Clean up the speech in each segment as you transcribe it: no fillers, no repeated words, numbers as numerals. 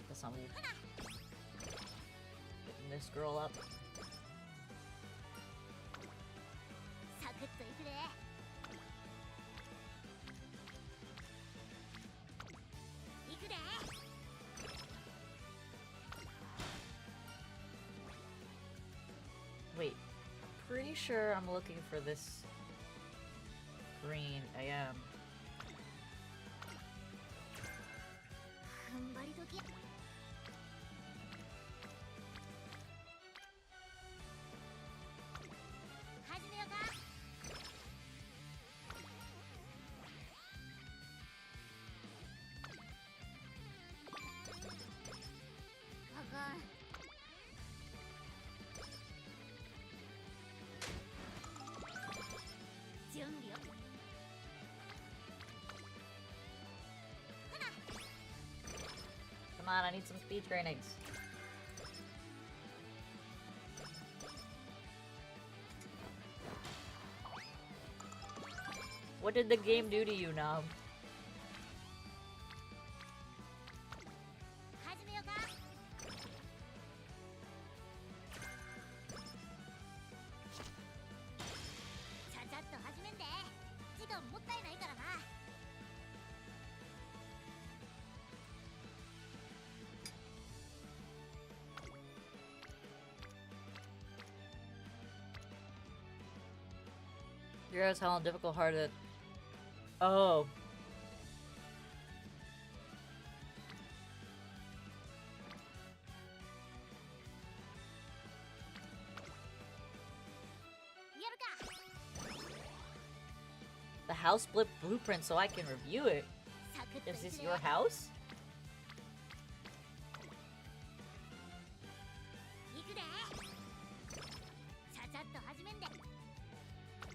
Guess I'm getting this girl up. Wait, I'm pretty sure I'm looking for this green. I am. Come on, I need some speed trainings. What did the game do to you now? You realize how difficult hard it. Oh. The house split blueprint so I can review it. Is this your house?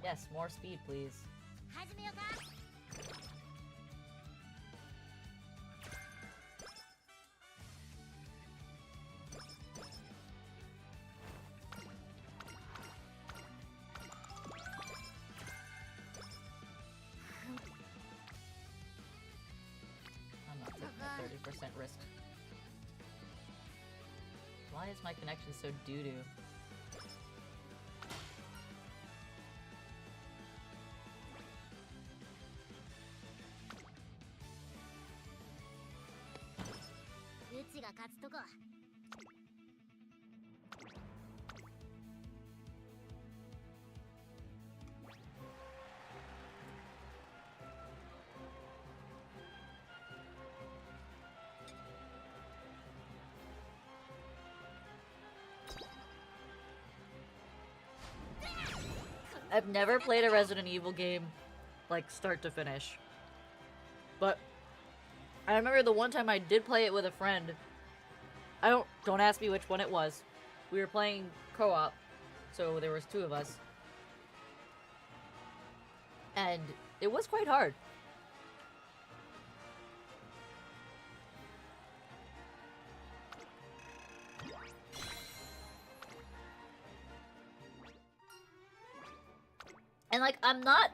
Yes, more speed, please. I'm not taking a 30% risk. Why is my connection so doo-doo? I've never played a Resident Evil game, like, start to finish. But I remember the one time I did play it with a friend. Don't ask me which one it was. We were playing co-op, so there was two of us. And it was quite hard. And, like, I'm not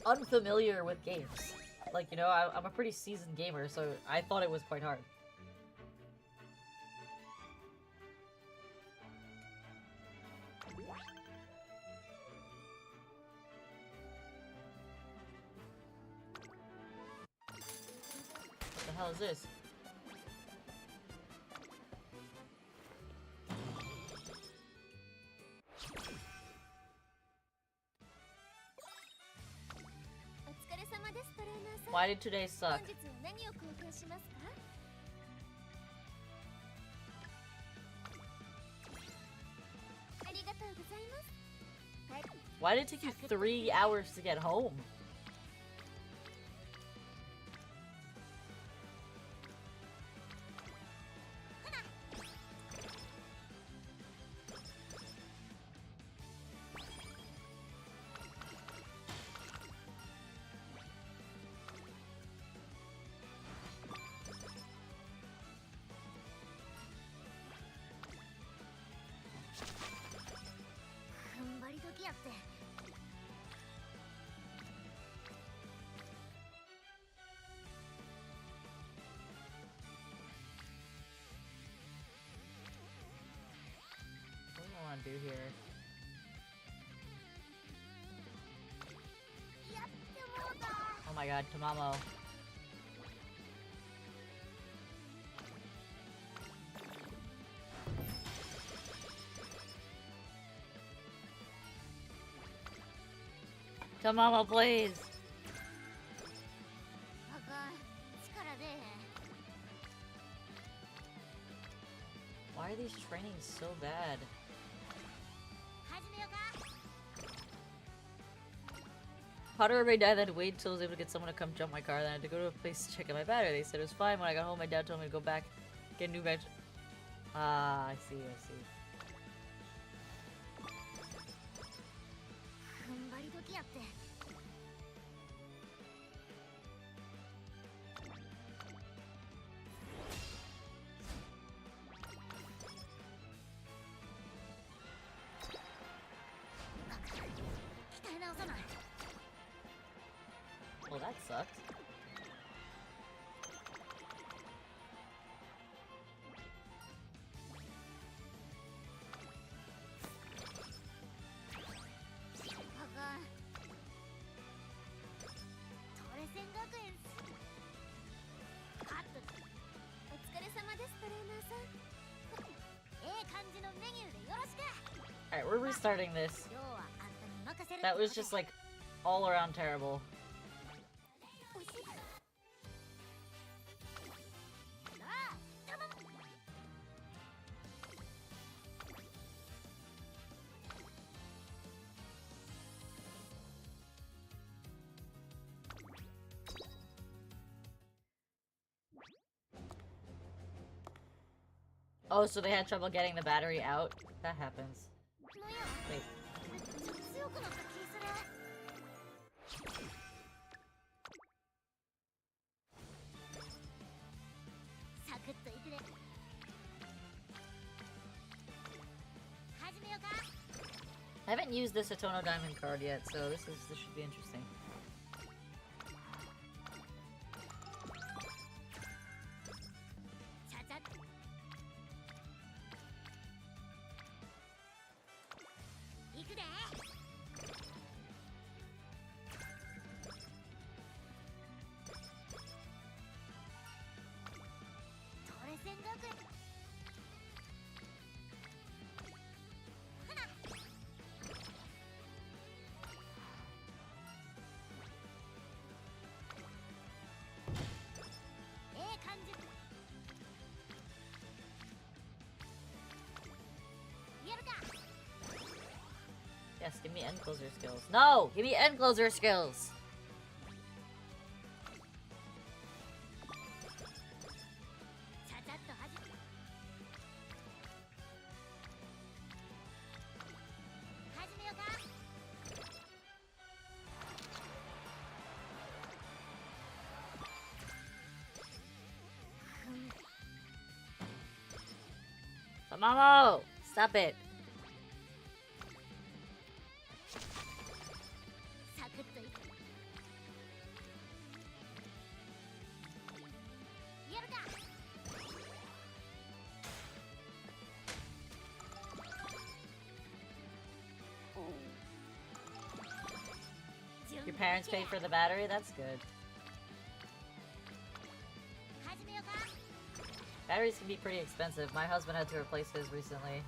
unfamiliar with games. Like, you know, I'm a pretty seasoned gamer, so I thought it was quite hard. What the hell is this? Why did today suck? Why did it take you 3 hours to get home? What do I want to do here? Oh my god, Tamamo. Tamamo, please! Why are these trainings so bad? Potter may die, then wait until I was able to get someone to come jump my car. Then I had to go to a place to check out my battery. They said it was fine. When I got home, my dad told me to go back, get a new battery. Ah, I see, I see. Well, that sucks. Alright, we're restarting this. That was just like all around terrible. Oh, so they had trouble getting the battery out? That happens. Wait. I haven't used this Atono Diamond card yet, so this should be interesting. Yes, give me end closer skills. No! Give me end closer skills! Mamo! Stop it! Your parents paid for the battery? That's good. Batteries can be pretty expensive. My husband had to replace his recently.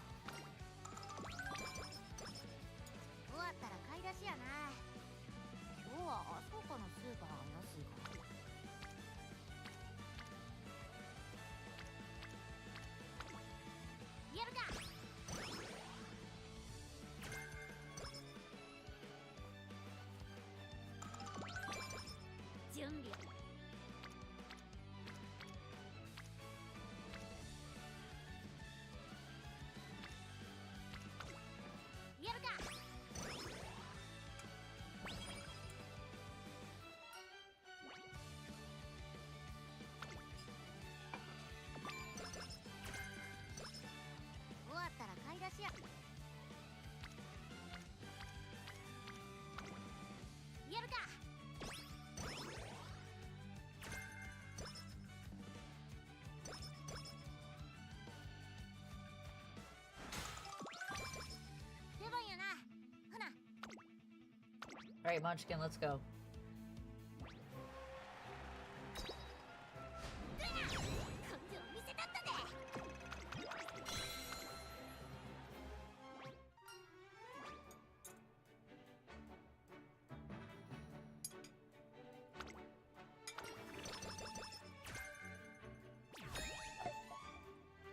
Alright, Munchkin, let's go.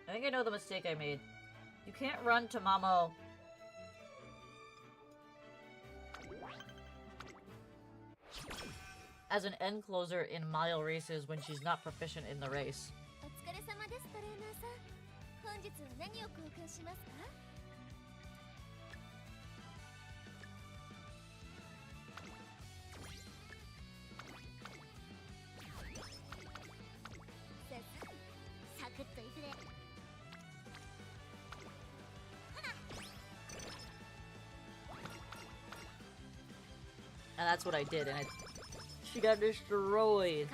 I think I know the mistake I made. You can't run to Mamo. As an end closer in mile races when she's not proficient in the race. And that's what I did, and she got destroyed.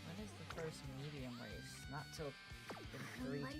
When is the first medium race? Not till in 3 turns.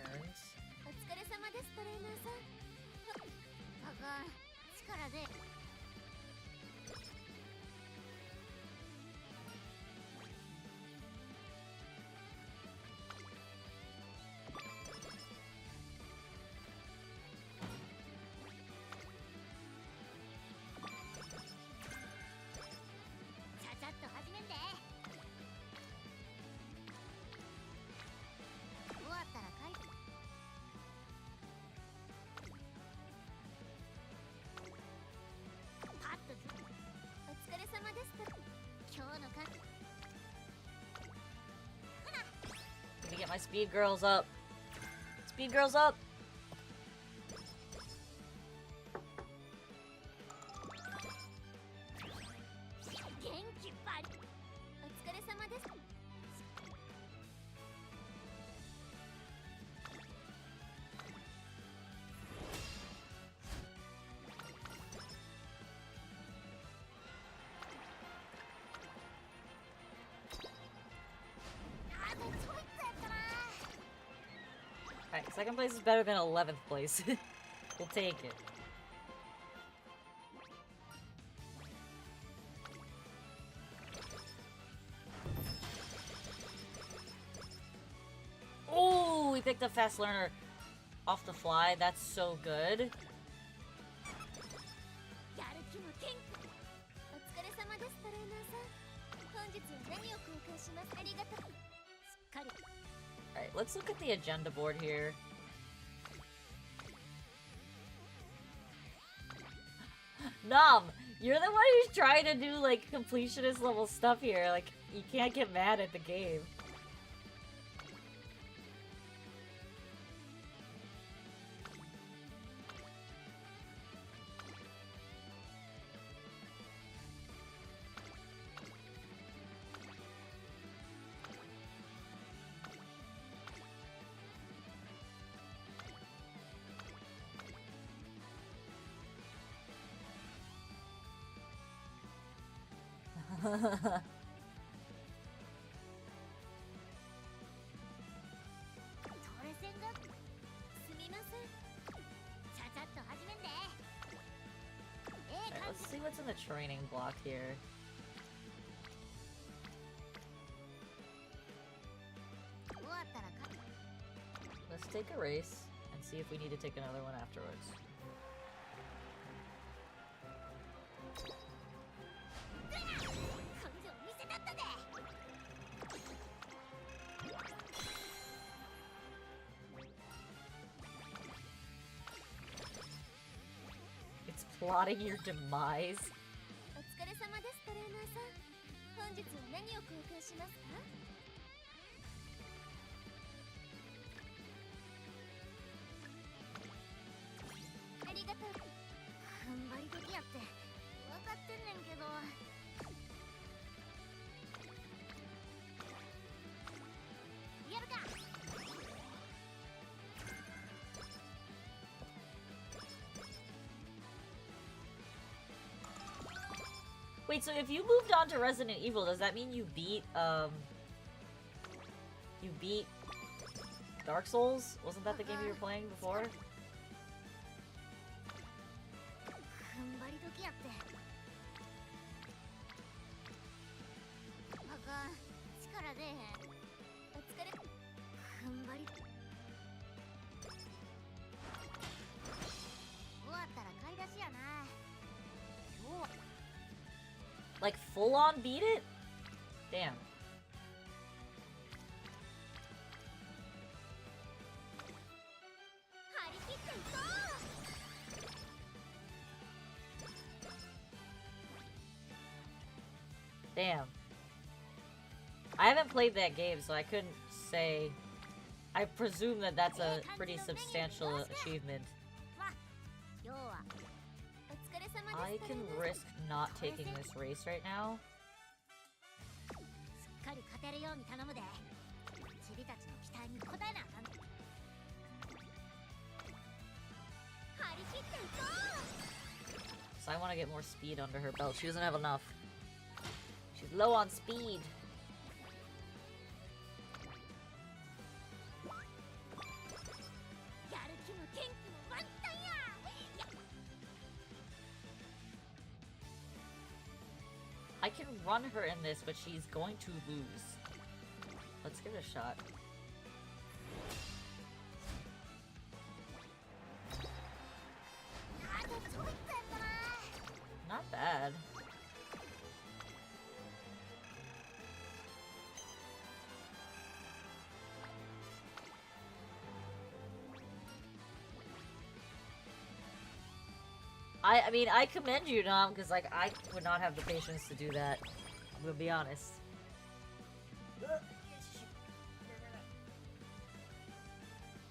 Let me get my speed girls up. Speed girls up! Alright, second place is better than 11th place. We'll take it. Oh, we picked up Fast Learner off the fly. That's so good. Alright, let's look at the agenda board here. Nom, you're the one who's trying to do, like, completionist level stuff here. Like, you can't get mad at the game. Let's see what's in the training block here. Let's take a race and see if we need to take another one afterwards. It's plotting your demise. Wait, so if you moved on to Resident Evil, does that mean you beat Dark Souls? Wasn't that the game you were playing before? Like, full-on beat it? Damn. Damn. I haven't played that game, so I couldn't say... I presume that that's a pretty substantial achievement. I can risk not taking this race right now. So I want to get more speed under her belt. She doesn't have enough. She's low on speed. I can run her in this, but she's going to lose. Let's give it a shot. Not bad. I mean, I commend you, Nom, because, like, I would not have the patience to do that. I'm gonna be honest.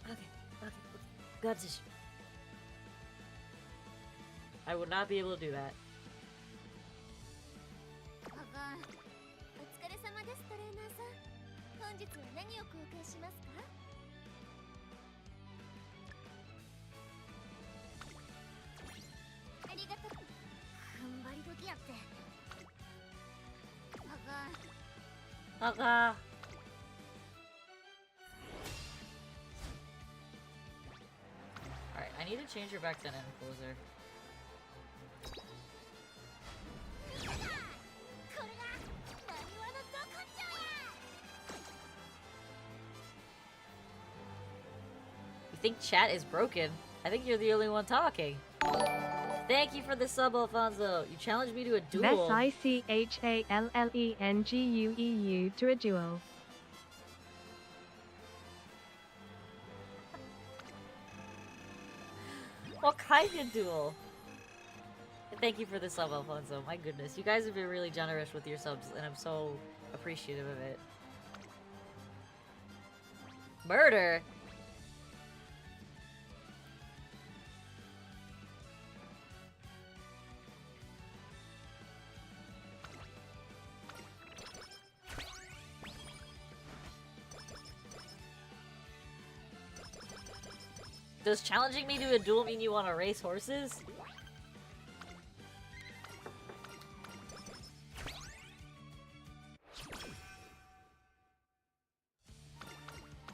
Okay. Got this. I would not be able to do that. Alright, I need to change her back to an end closer. You think chat is broken? I think you're the only one talking. Thank you for the sub, Alfonso. You challenged me to a duel. SICHALLENGUEU to a duel. What kind of duel? Thank you for the sub, Alfonso. My goodness, you guys have been really generous with your subs, and I'm so appreciative of it. Murder? Does challenging me to a duel mean you want to race horses?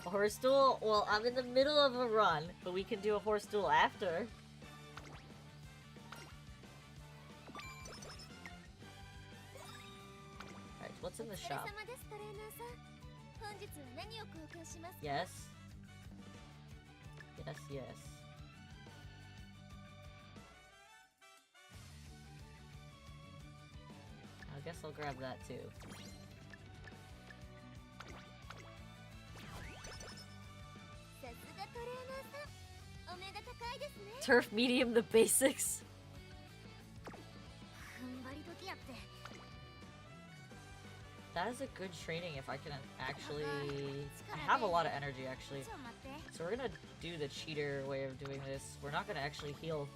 A horse duel? Well, I'm in the middle of a run, but we can do a horse duel after. Alright, what's in the shop? Yes. Yes, yes. I guess I'll grab that too. Turf medium, the basics. That is a good training if I can actually... I have a lot of energy, actually. So we're gonna do the cheater way of doing this. We're not gonna actually heal.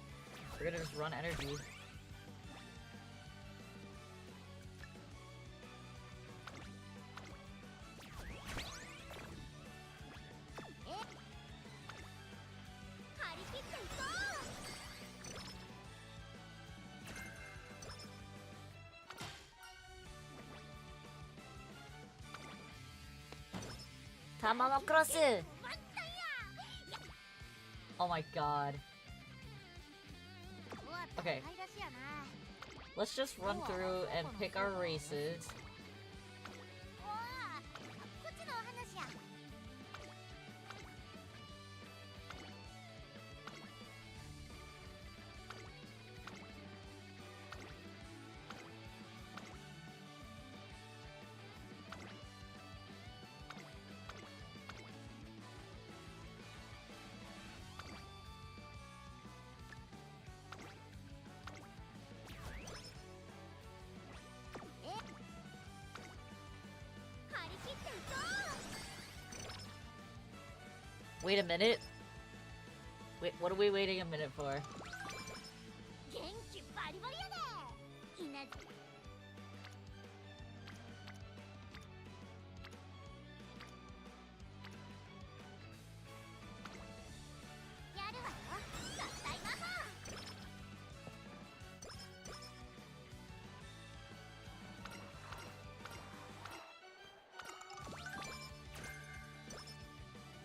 We're gonna just run energy. Tamamo cross! Oh my god. Okay. Let's just run through and pick our races. Wait a minute. Wait, what are we waiting a minute for?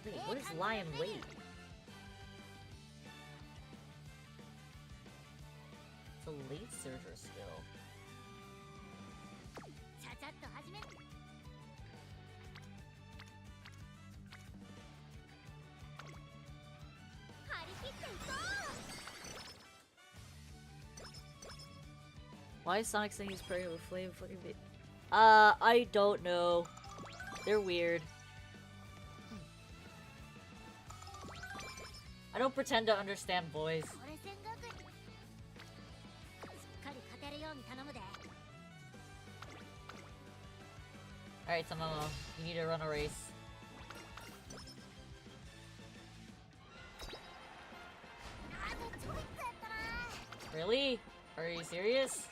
Wait, what is Lion Wait? It's a late surger skill. Why is Sonic saying he's pregnant with Flame fucking baby? I don't know. They're weird. I don't pretend to understand boys. Alright, Tamamo, you need to run a race. Really? Are you serious?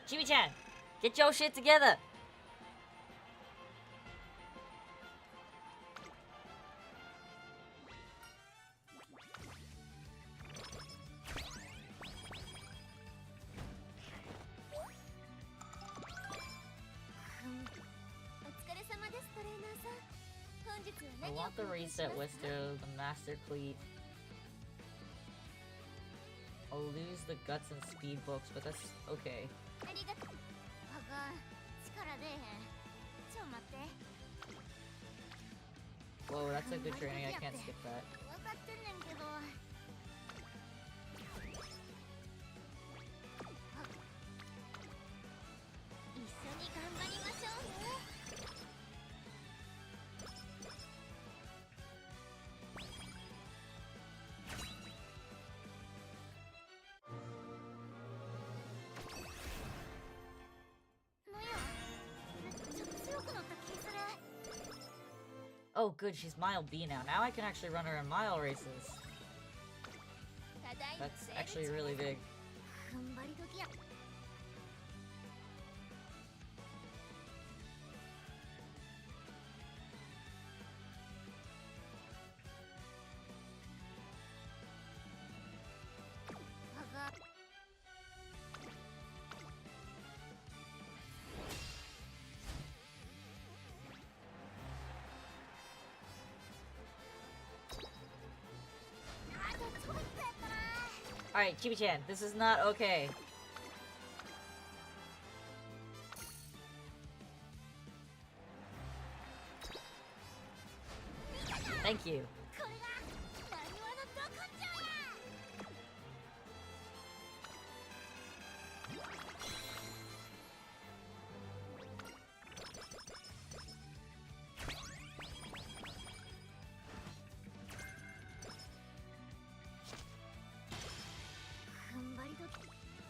Chibi-chan, get your shit together! I want the reset Wisto, the Master Cleat. I'll lose the Guts and Speed books, but that's okay. Whoa, that's a good training, I can't skip that. Oh good, she's Mile B now. Now I can actually run her in mile races. That's actually really big. Alright, Chibi-chan, this is not okay. Thank you.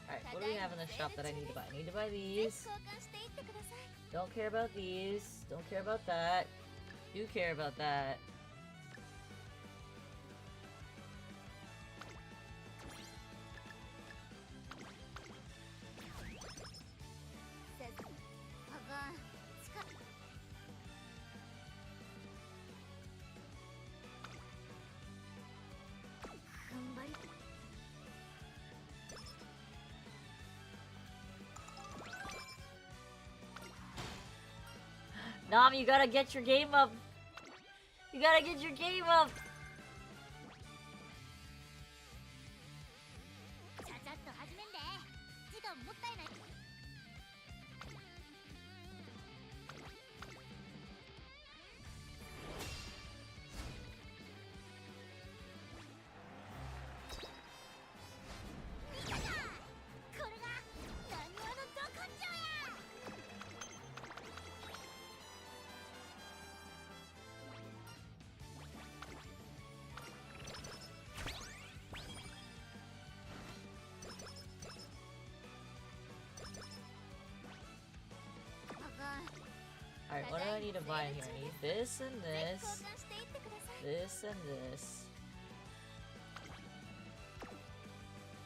Alright, what do we have in the shop that I need to buy? I need to buy these. Don't care about these. Don't care about that. Do care about that. Nom, you gotta get your game up. You gotta get your game up. Alright, what do I need to buy here? I need this and this. This and this.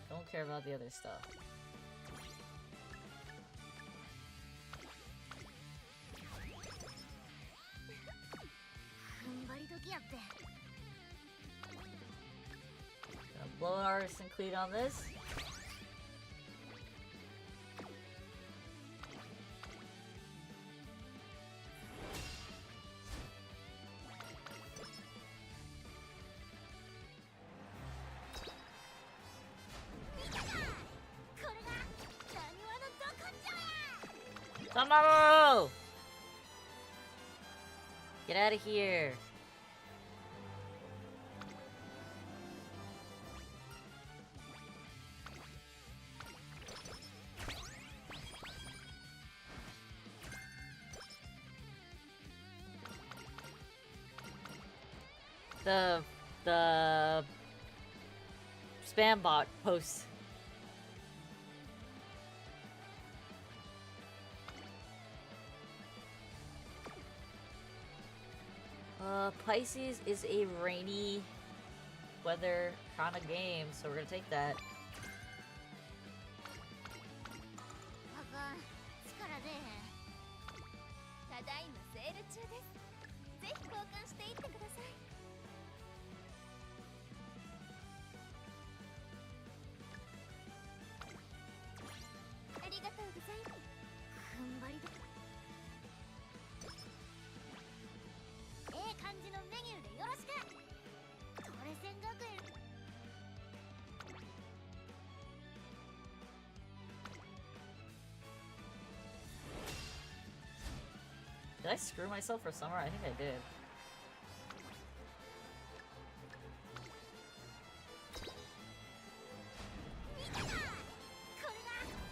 Don't care about the other stuff. Gonna blow an artisan cleat on this. Samaru! Get out of here. The spam bot posts. Pisces is a rainy weather kind of game, so we're gonna take that. Did I screw myself for summer? I think I did.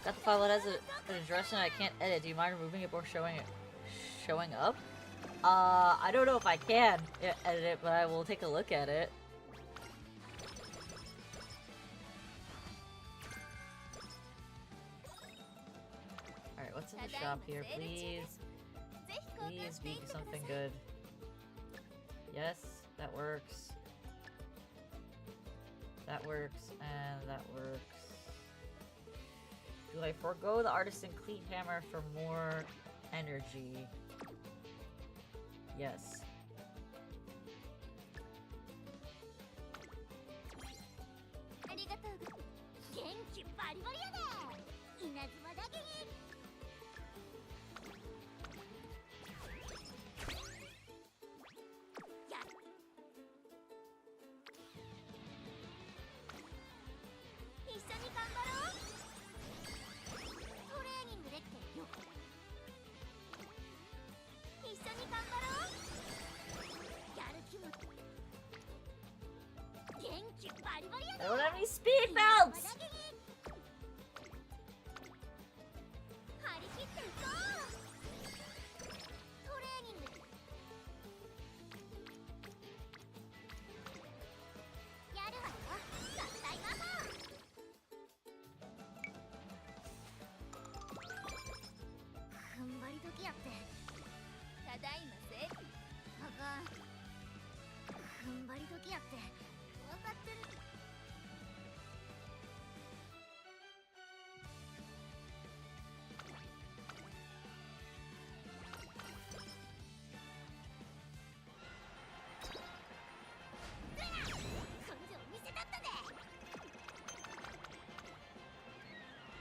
Got the file that has an address and I can't edit. Do you mind removing it or showing up? I don't know if I can edit it, but I will take a look at it. Alright, what's in the shop here, please? Please be something good. Yes, that works. That works, and that works. Do I forego the artisan cleat hammer for more energy? Yes. I don't have any speed belts!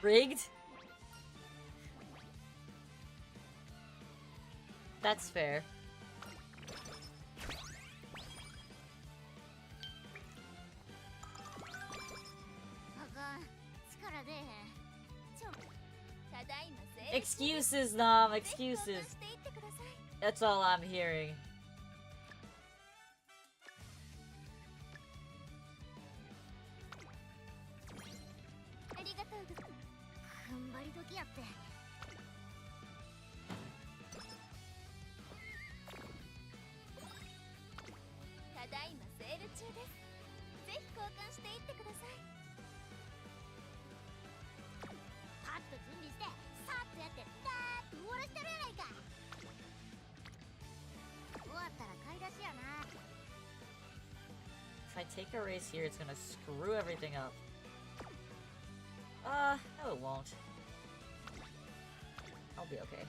Rigged? That's fair. Excuses, Nom, excuses. That's all I'm hearing. If I take a race here, it's gonna screw everything up. No it won't. I'll be okay.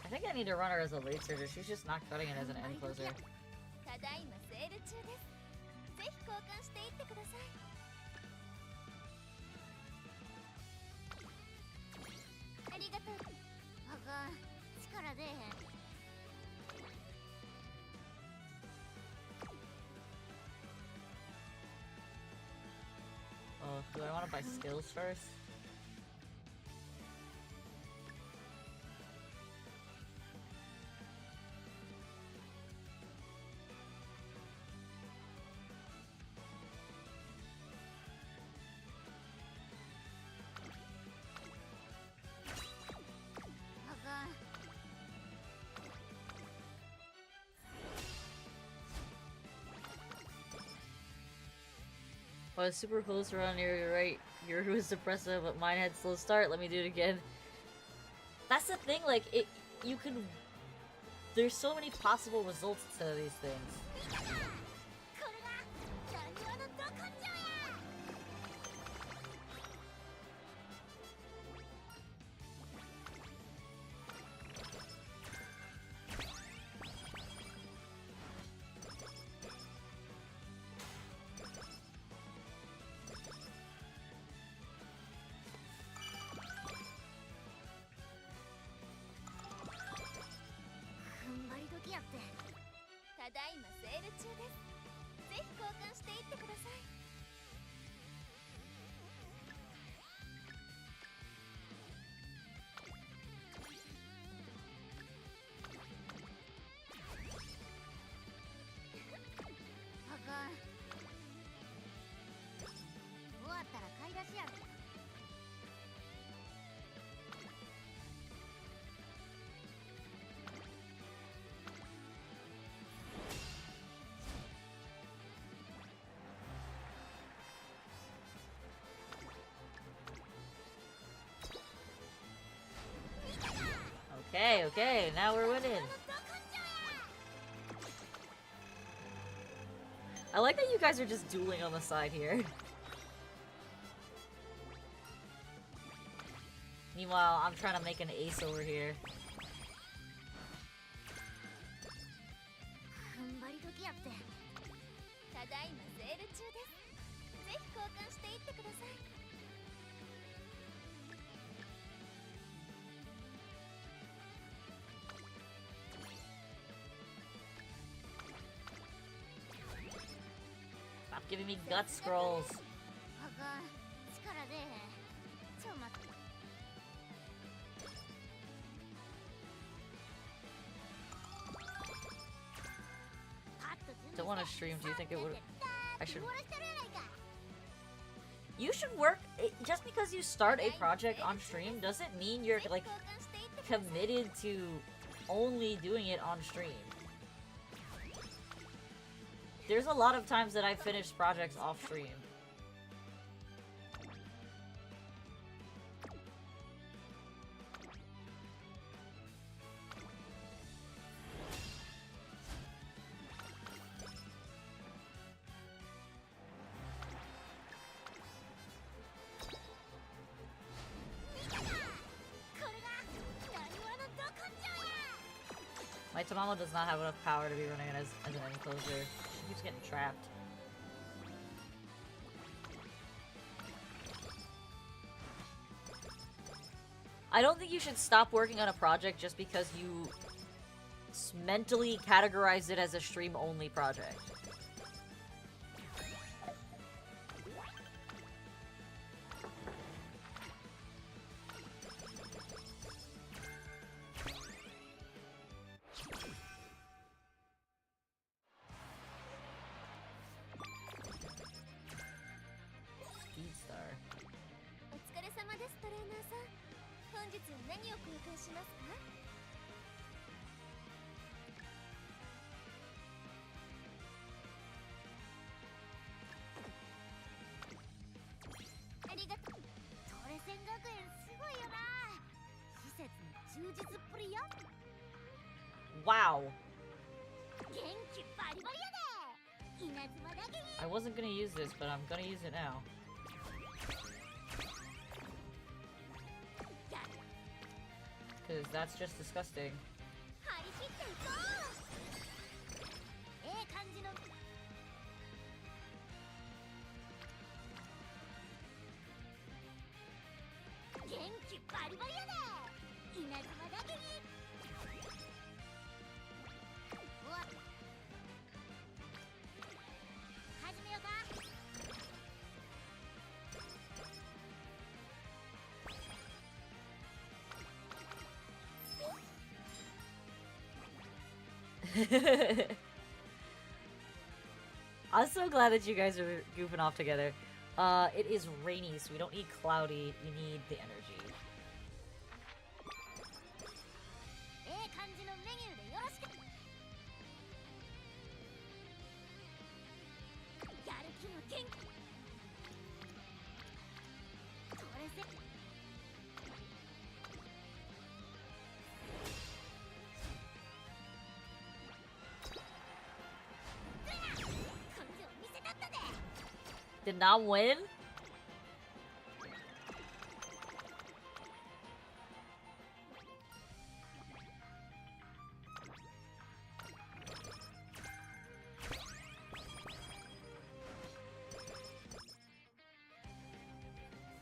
I think I need to run her as a late surger. She's just not cutting it as an end closer. Oh, do I want to buy skills first? Well, super close around here, you're right. Yours was depressive, but mine had slow start. Let me do it again. That's the thing, like, you can... There's so many possible results to these things. Okay, now we're winning. I like that you guys are just dueling on the side here. Meanwhile, I'm trying to make an ace over here. Stop giving me gut scrolls. Don't want to stream. Do you think it would? I should. You should work. Just because you start a project on stream doesn't mean you're like committed to only doing it on stream. There's a lot of times that I've finished projects off stream. My Tamamo does not have enough power to be running as an enclosure. She keeps getting trapped. I don't think you should stop working on a project just because you mentally categorize it as a stream-only project. Wow. I wasn't gonna use this, but I'm gonna use it now. Because that's just disgusting. I'm so glad that you guys are goofing off together. It is rainy, so we don't need cloudy. We need the energy. Did not win?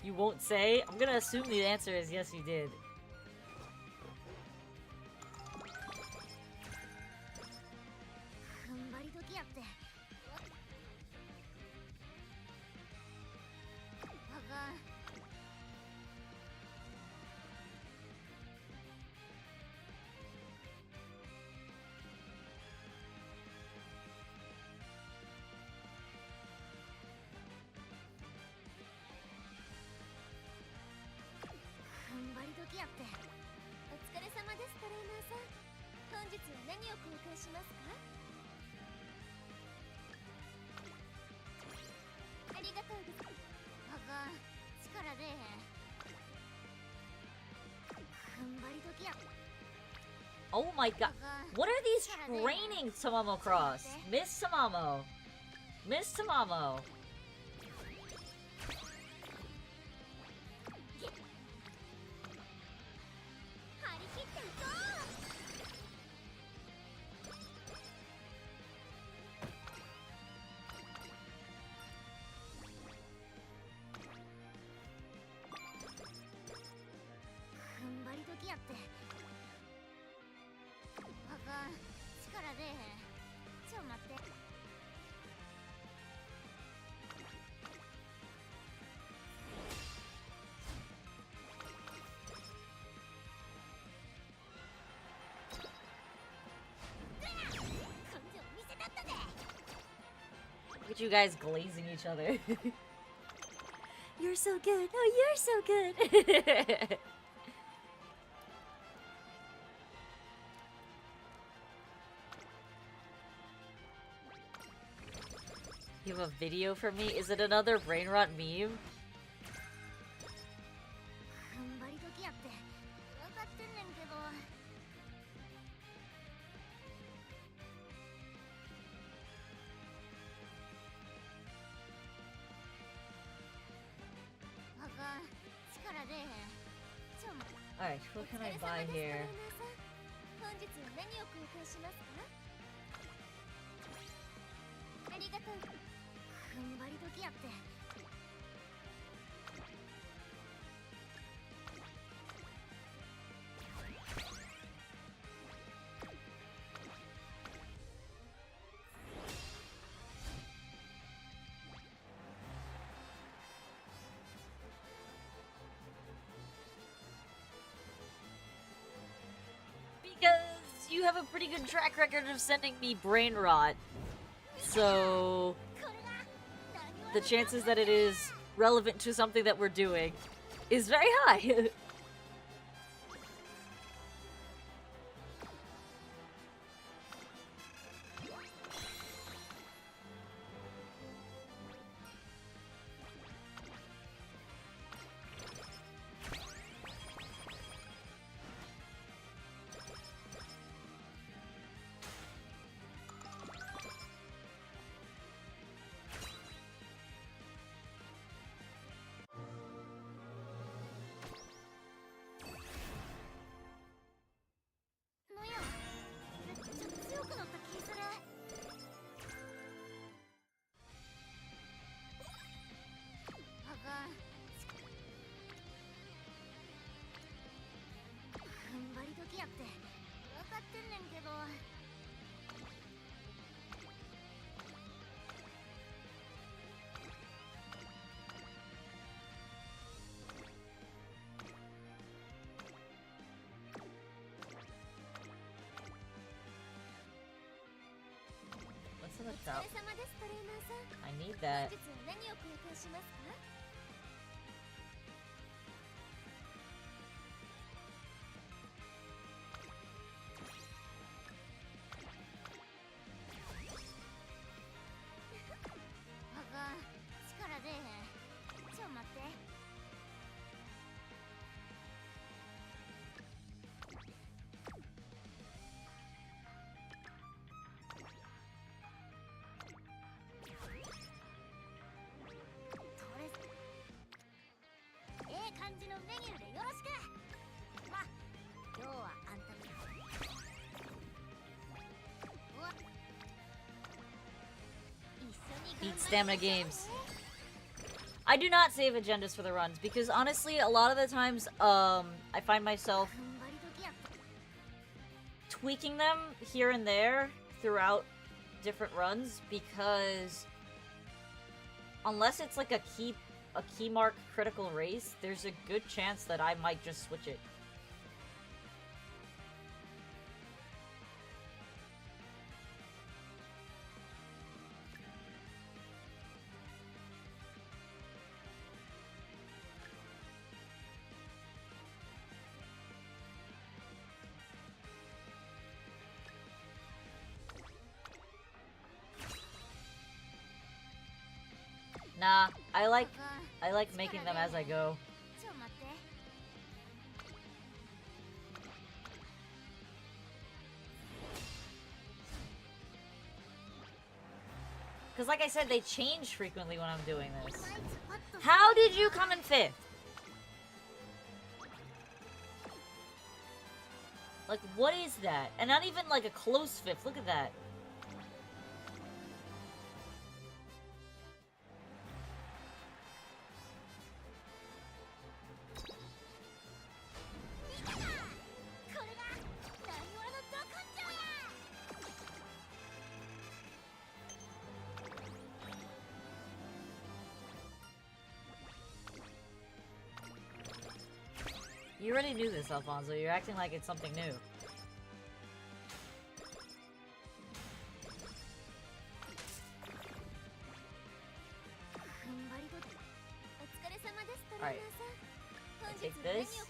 You won't say? I'm gonna assume the answer is yes, you did. Oh my god. What are these training Tamamo Cross? Miss Tamamo. Miss Tamamo. Look at you guys glazing each other. You're so good. Oh, you're so good. You have a video for me? Is it another brain rot meme? Alright, what can I buy here? Because you have a pretty good track record of sending me brain rot. So the chances that it is relevant to something that we're doing is very high. What's in the cup? I need that. Beat stamina games. I do not save agendas for the runs because honestly, a lot of the times, I find myself tweaking them here and there throughout different runs because unless it's like a key mark critical race, there's a good chance that I might just switch it. Nah, I like making them as I go. Because like I said, they change frequently when I'm doing this. How did you come in 5th? Like, what is that? And not even like a close 5th. Look at that. You already knew this, Alfonso. You're acting like it's something new. Alright. Take this.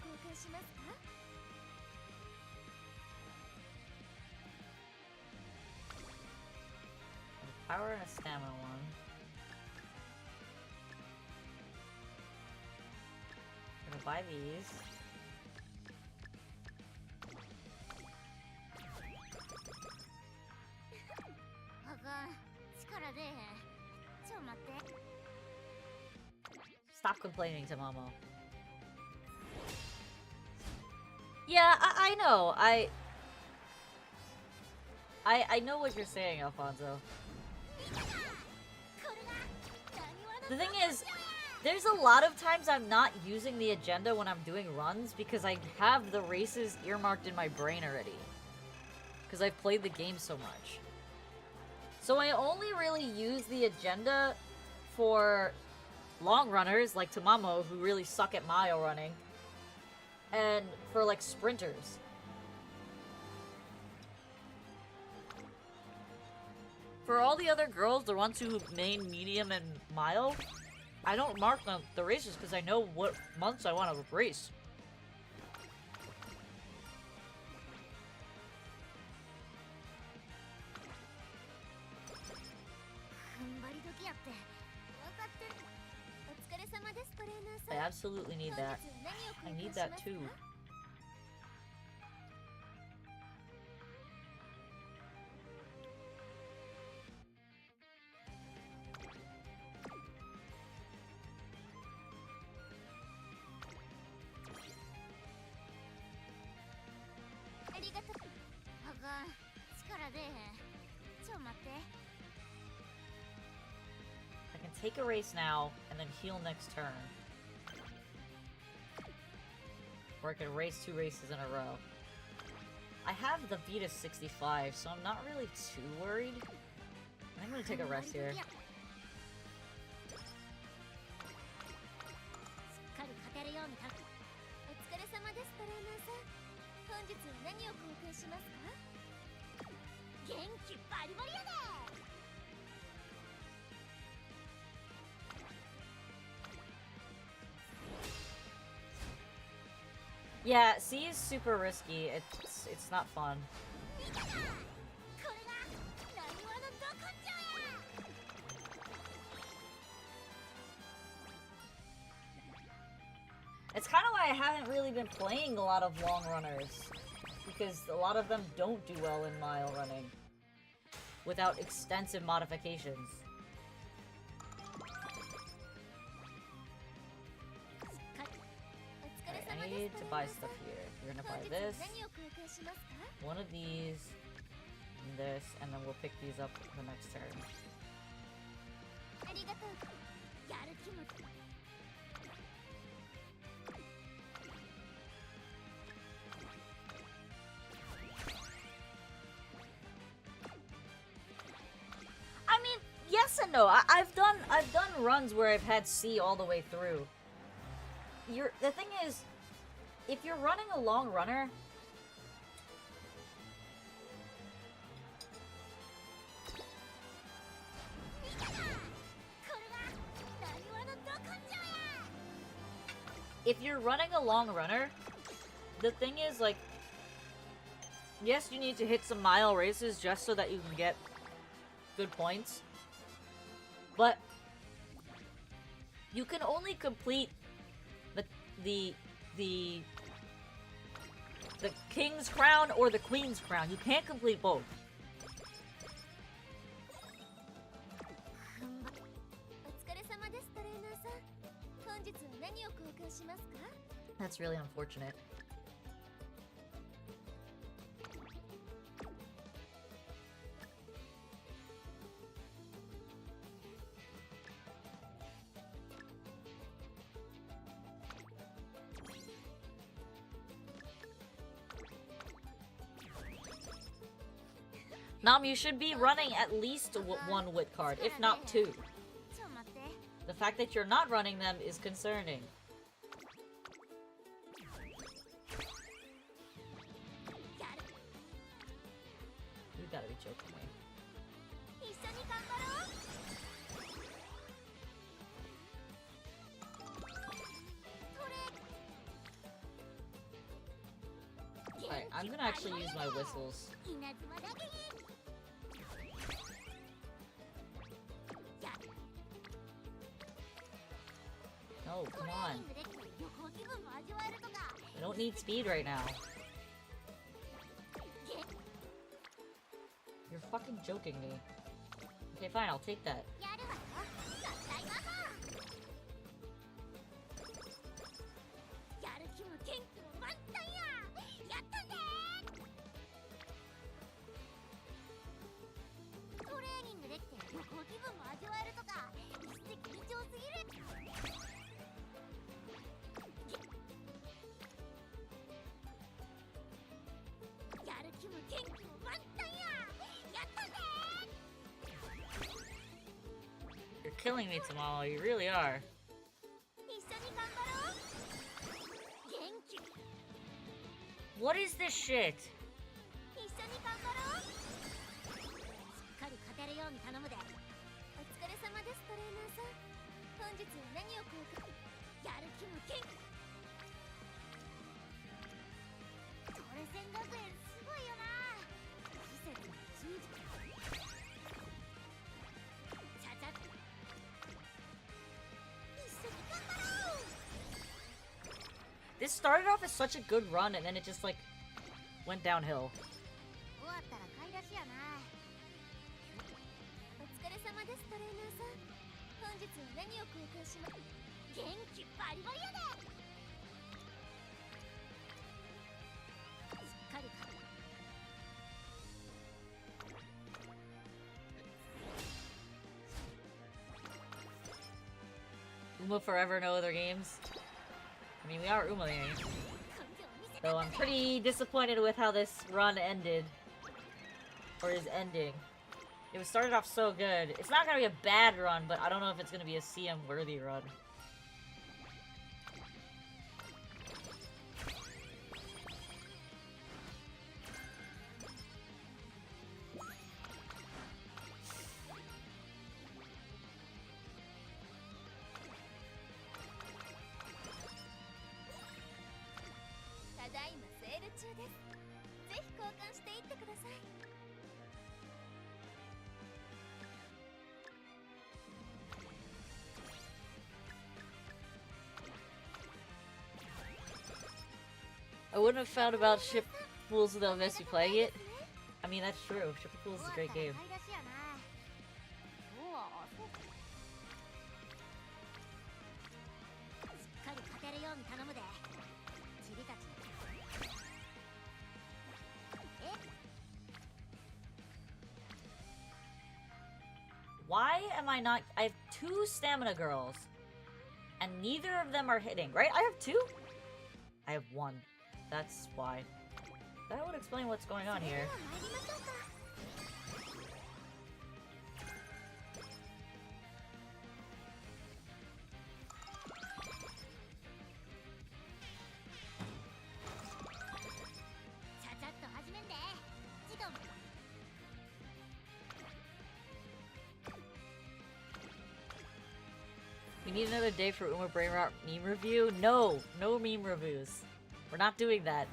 A power and a stamina one. I'm gonna buy these. Stop complaining, Tamamo. Yeah, I know. I know what you're saying, Alfonso. The thing is, there's a lot of times I'm not using the agenda when I'm doing runs because I have the races earmarked in my brain already. Because I've played the game so much. So I only really use the agenda for long runners like Tamamo, who really suck at mile running, and for like sprinters. For all the other girls, the ones who main, medium, and mile, I don't mark the races because I know what months I want to race. I absolutely need that. I need that too. I can take a race now and then heal next turn. Or I can race 2 races in a row. I have the Vita 65, so I'm not really too worried. I'm gonna take a rest here. Yeah, C is super risky. It's not fun. It's kind of why I haven't really been playing a lot of long runners, because a lot of them don't do well in mile running without extensive modifications. I need to buy stuff here. We're gonna buy this, one of these, and this, and then we'll pick these up the next turn. I mean, yes and no. I've done runs where I've had C all the way through. The thing is, if you're running a long runner, the thing is, like, yes, you need to hit some mile races just so that you can get good points, but you can only complete the King's Crown or the Queen's Crown. You can't complete both. That's really unfortunate. Nam, you should be running at least one wit card, if not 2. The fact that you're not running them is concerning. You gotta be joking me. Alright, I'm gonna actually use my whistles. No, come on. I don't need speed right now. You're fucking joking me. Okay, fine, I'll take that. killing me, Tamalo. You really are. What is this shit? This started off as such a good run, and then it just, like, went downhill. Uma forever, no other games. I mean, we are Uma games. So I'm pretty disappointed with how this run ended. Or is ending. It was started off so good. It's not gonna be a bad run, but I don't know if it's gonna be a CM worthy run. I wouldn't have found about Ship Pools without Messi playing it. I mean, that's true. Ship Pools is a great game. Why am I not... I have 2 stamina girls. And neither of them are hitting, right? I have 2? I have 1. That's why. That would explain what's going on here. We need another day for Uma Brainrot meme review? No! No meme reviews. We're not doing that.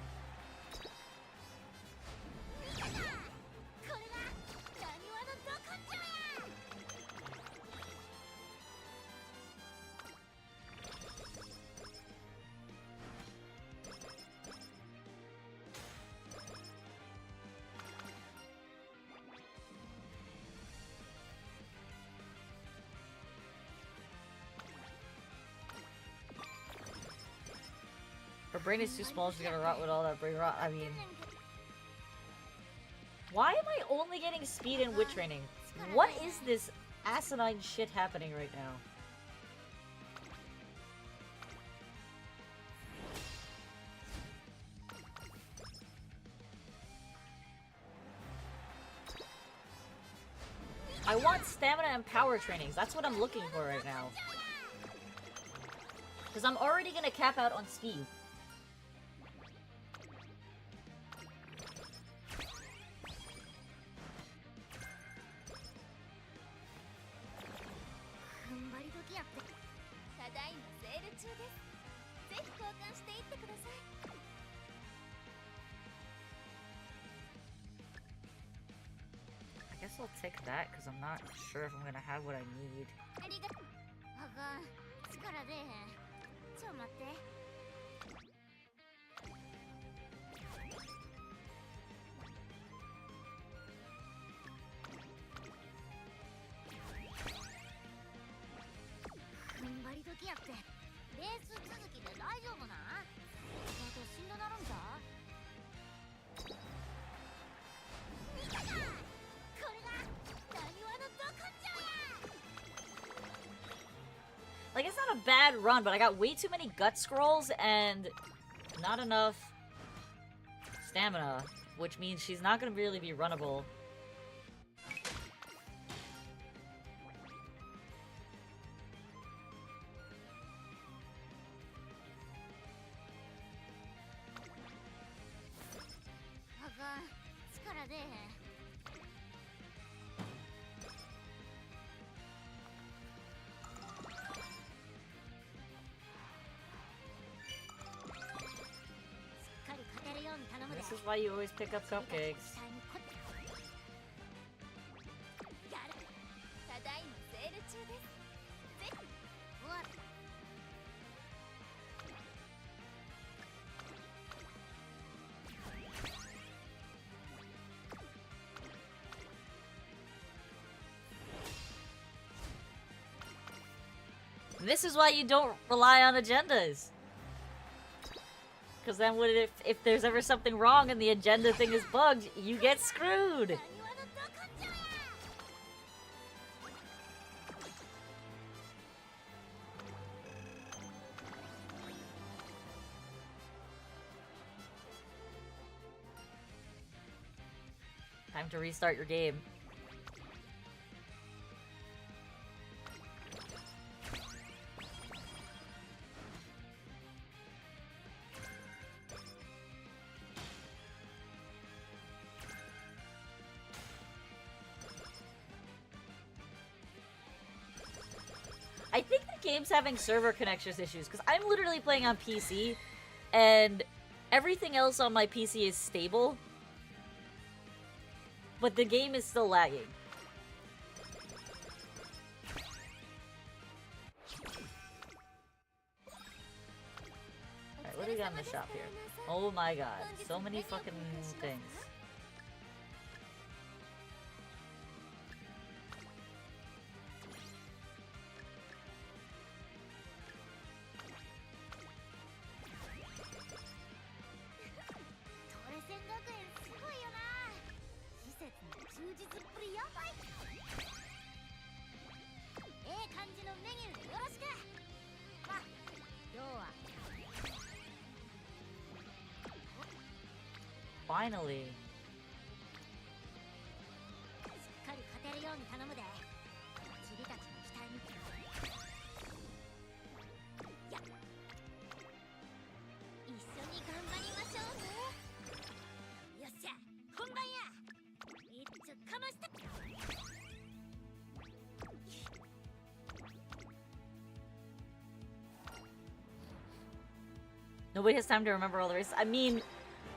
Her brain is too small, she's gonna rot with all that brain rot. I mean... Why am I only getting speed in wit training? What is this asinine shit happening right now? I want stamina and power trainings. That's what I'm looking for right now. Because I'm already gonna cap out on speed. I guess I'll take that because I'm not sure if I'm gonna have what I need. Like, it's not a bad run, but I got way too many gut scrolls and not enough stamina, which means she's not gonna really be runnable. This is why you always pick up cupcakes. This is why you don't rely on agendas. Because then if there's ever something wrong and the agenda thing is bugged, you get screwed. Time to restart your game. I think the game's having server connections issues, because I'm literally playing on PC, and everything else on my PC is stable, but the game is still lagging. Alright, what do we got in the shop here? Oh my god, so many fucking things. Finally. Nobody has time to remember all the races. I mean,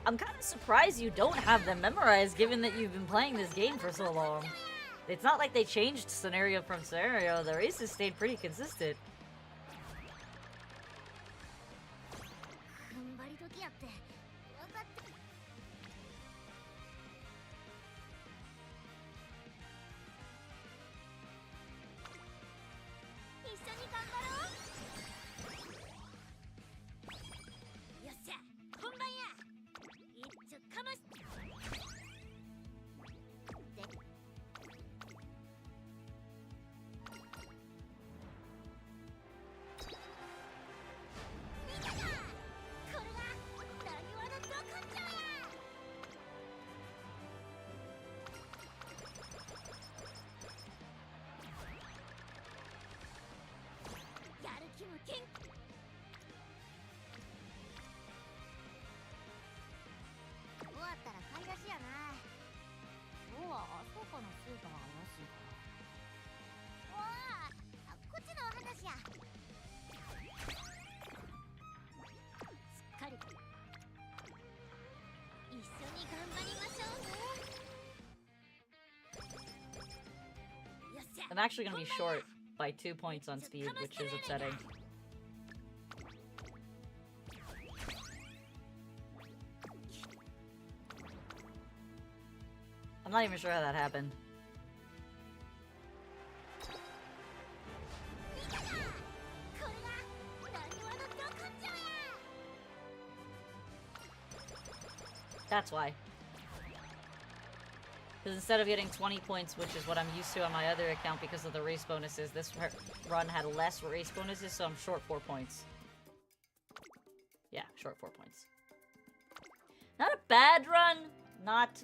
I'm kind of surprised you don't have them memorized, given that you've been playing this game for so long. It's not like they changed scenario from scenario. The races stayed pretty consistent. I'm actually going to be short by 2 points on speed, which is upsetting. I'm not even sure how that happened. That's why. Because instead of getting 20 points, which is what I'm used to on my other account because of the race bonuses, this run had less race bonuses, so I'm short 4 points. Yeah, short 4 points. Not a bad run, not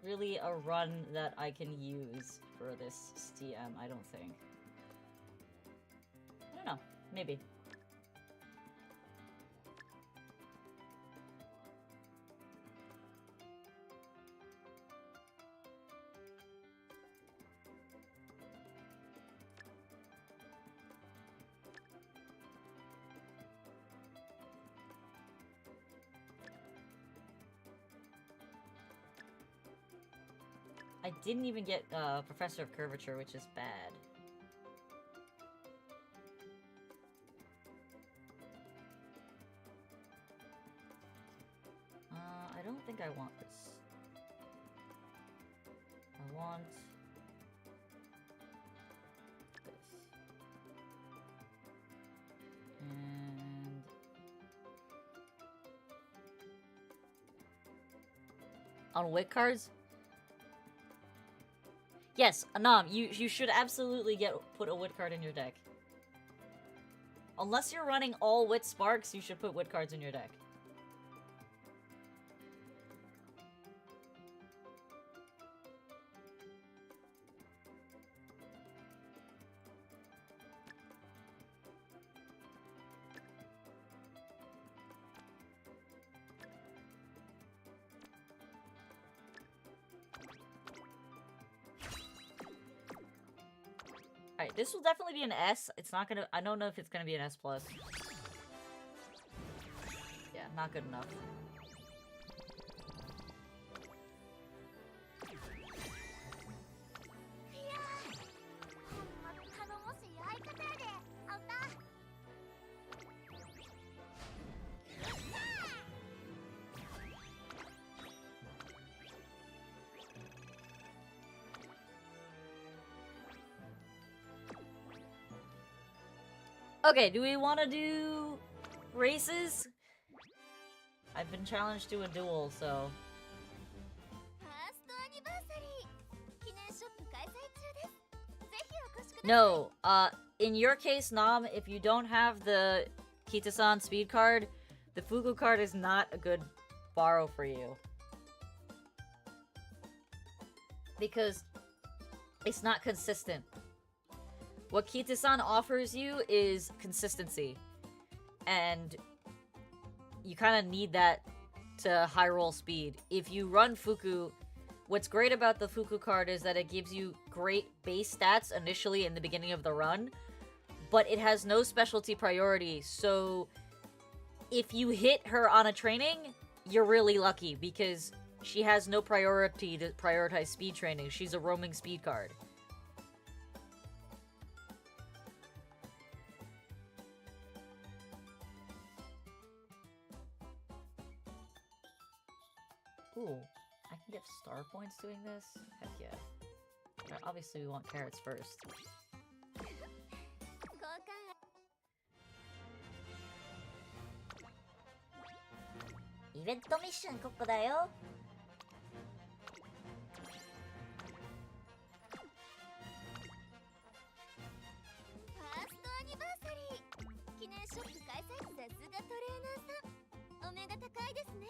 really a run that I can use for this STM, I don't think. I don't know, maybe. I didn't even get Professor of Curvature, which is bad. I don't think I want this. I want this. And on wit cards? Yes, Anam, you should absolutely put a wit card in your deck. Unless you're running all wit sparks, you should put wit cards in your deck. Alright, this will definitely be an S. It's not gonna... I don't know if it's gonna be an S+. Yeah, not good enough. Okay, do we want to do races? I've been challenged to a duel, so... No, in your case, Nam, if you don't have the Kita-san speed card, the Fuku card is not a good borrow for you. Because it's not consistent. What Kita-san offers you is consistency. And you kind of need that to high roll speed. If you run Fuku, what's great about the Fuku card is that it gives you great base stats initially in the beginning of the run, but it has no specialty priority, so if you hit her on a training, you're really lucky because she has no priority to prioritize speed training. She's a roaming speed card. Ooh, I can get star points doing this? Heck yeah. But obviously we want carrots first. イベントミッションここだよ。ファーストアニバーサリー。記念ショップ開催。さすがトレーナーさん。お目が高いですね。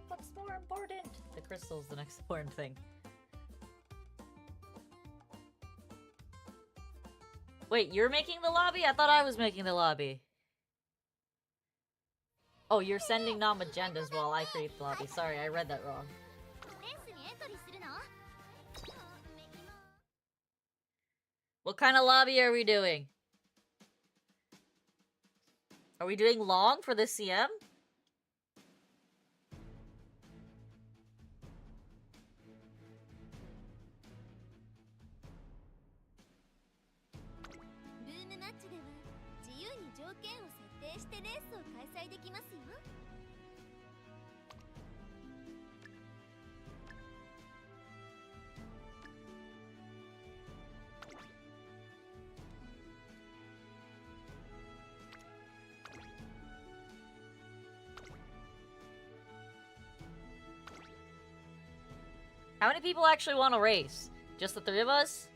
What's more important? The crystal's the next important thing. Wait, you're making the lobby? I thought I was making the lobby. Oh, you're sending Nam agendas while I create the lobby. Sorry, I read that wrong. What kind of lobby are we doing? Are we doing long for the CM? How many people actually want to race? Just the three of us?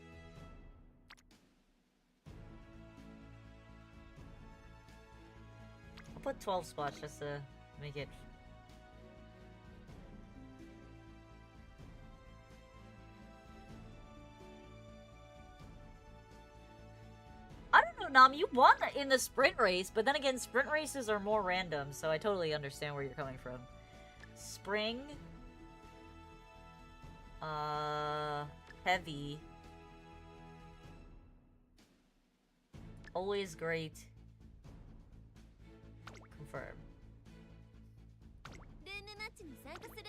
I'll put 12 spots just to make it... I don't know, Nam, you won in the sprint race, but then again, sprint races are more random, so I totally understand where you're coming from. Spring... heavy. Always great. Confirm. ルームマッチに参加する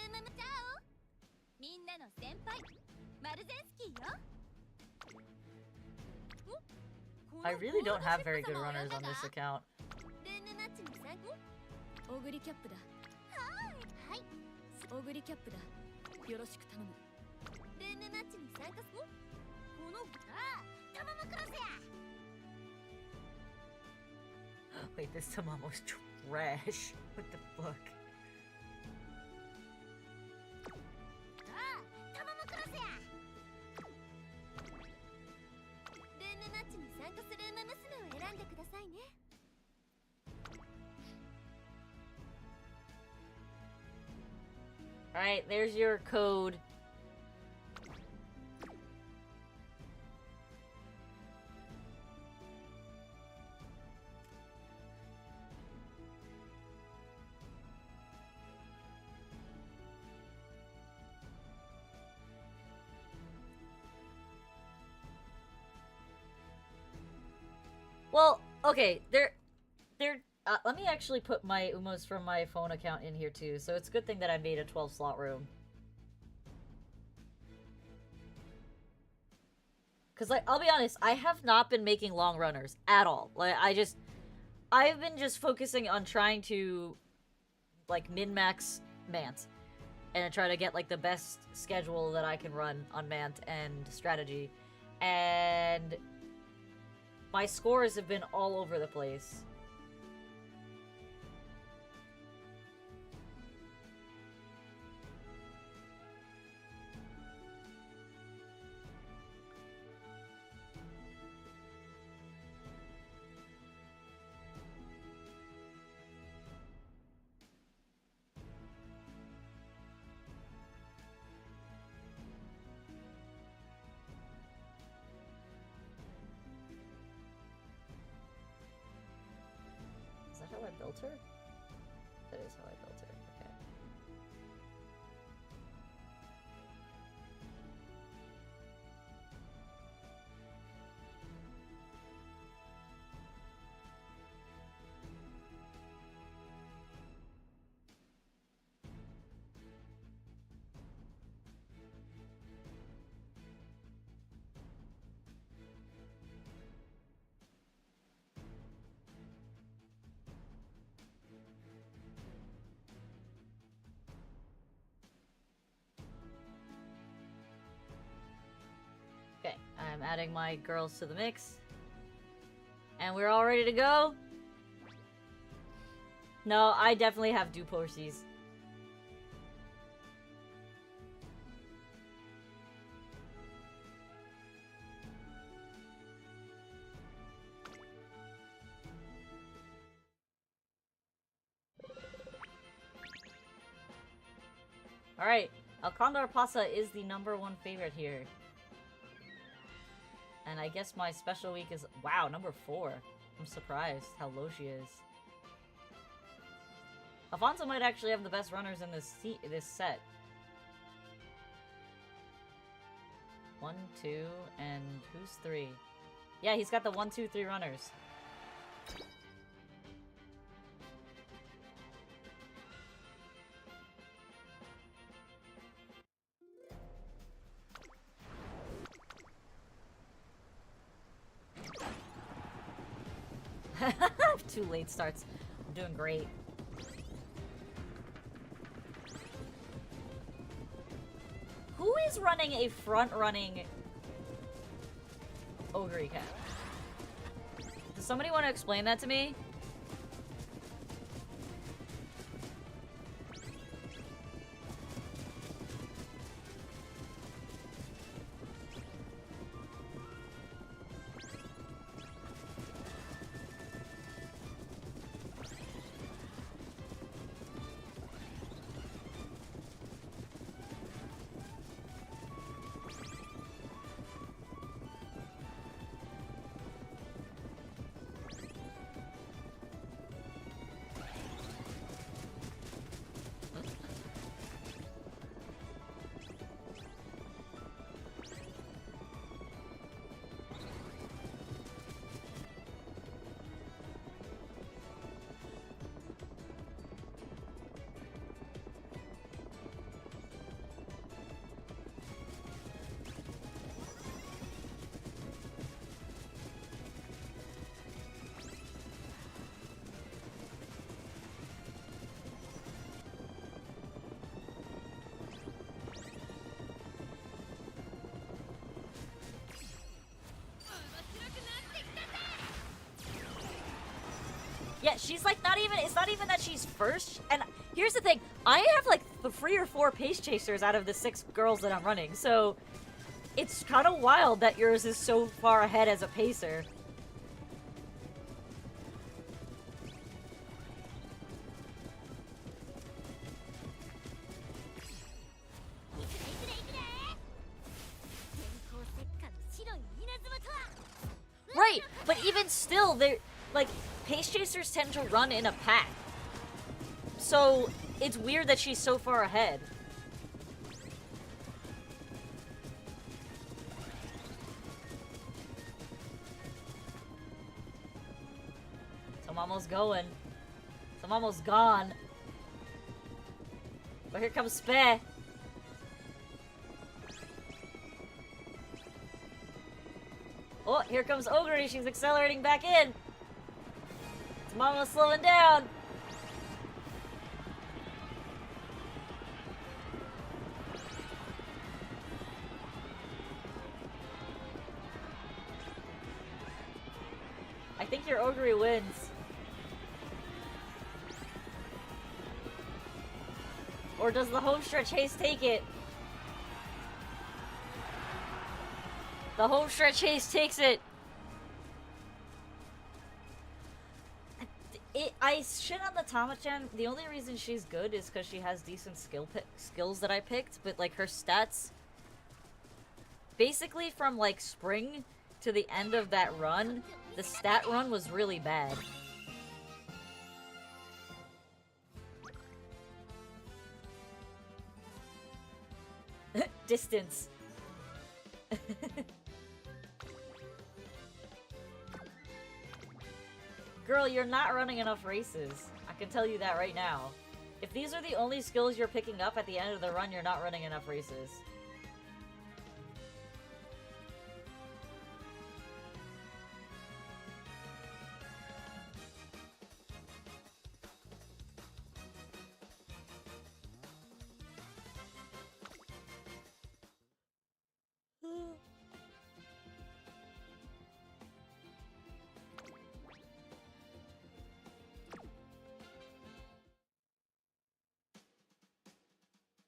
みんなの先輩 I really don't have very good runners on this account. オグリキャップだ。はい。オグリキャップだ。よろしく頼む。レンネナッチに参加する？このタママクラスや。Wait, this Tamamo's trash. What the fuck? タママクラスや。レンネナッチに参加する馬娘を選んでくださいね。Alright, there's your code. Well, okay, let me actually put my Umos from my phone account in here too, so it's a good thing that I made a 12 slot room. Cause like, I'll be honest, I have not been making long runners at all. Like, I've been just focusing on trying to, like, min-max MANT. And try to get, like, the best schedule that I can run on MANT and strategy. And my scores have been all over the place. Is that how I built her? That is how I built her. Okay. Okay, I'm adding my girls to the mix. And we're all ready to go? No, I definitely have Duporsies. Alright, Alcondor Pasa is the #1 favorite here. And I guess my special week is... Wow, #4. I'm surprised how low she is. Alfonso might actually have the best runners in this set. 1, 2, and who's 3? Yeah, he's got the 1, 2, 3 runners. Two late starts. I'm doing great. Who is running a front-running Ogre Cat? Does somebody want to explain that to me? again, she's like not even, it's not even that she's first. And here's the thing, I have like the 3 or 4 pace chasers out of the 6 girls that I'm running, so it's kind of wild that yours is so far ahead as a pacer. Right, but even still, they're like pace chasers tend to run in a pack, so it's weird that she's so far ahead. So I'm almost going. So I'm almost gone. But here comes Speh. Oh, here comes Ogre. She's accelerating back in. It's almost slowing down. I think your Ogre wins. Or does the home stretch haste take it? The home stretch haste takes it. I shit on the Tama-chan. The only reason she's good is because she has decent skills that I picked, but like her stats, basically from like spring to the end of that run, the stat run was really bad. Distance. Girl, you're not running enough races. I can tell you that right now. If these are the only skills you're picking up at the end of the run, you're not running enough races.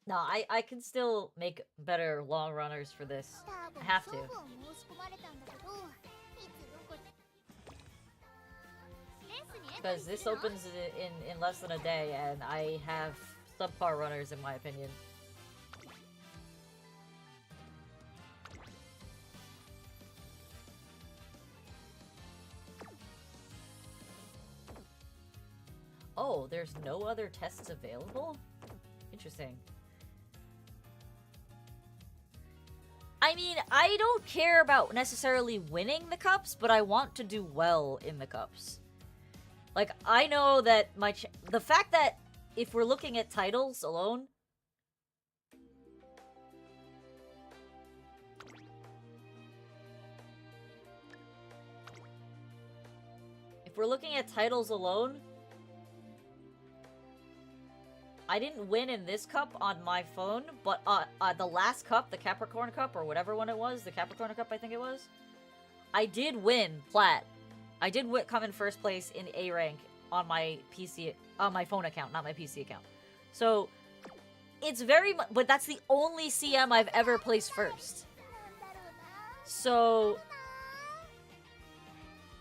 No, I can still make better long runners for this. I have to. Because this opens in less than a day, and I have subpar runners in my opinion. Oh, there's no other tests available? Interesting. I mean, I don't care about necessarily winning the cups, but I want to do well in the cups. Like, I know that the fact that if we're looking at titles alone, I didn't win in this cup on my phone, but the last cup, the Capricorn Cup, or whatever one it was, the Capricorn Cup I think it was, I did win Plat. I did come in first place in A rank on my PC, on my phone account, not my PC account. So, it's very much, but that's the only CM I've ever placed first. So,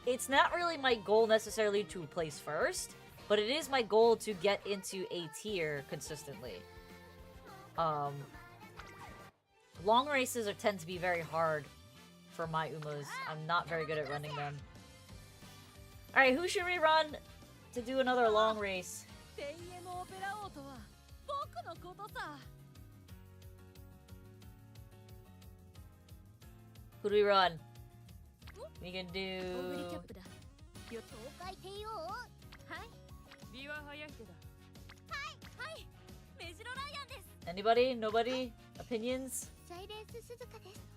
it's not really my goal necessarily to place first, but it is my goal to get into A tier consistently. Long races tend to be very hard for my Umas. I'm not very good at running them. Alright, who should we run to do another long race? Who do we run? We can do... Anybody? Nobody? Opinions?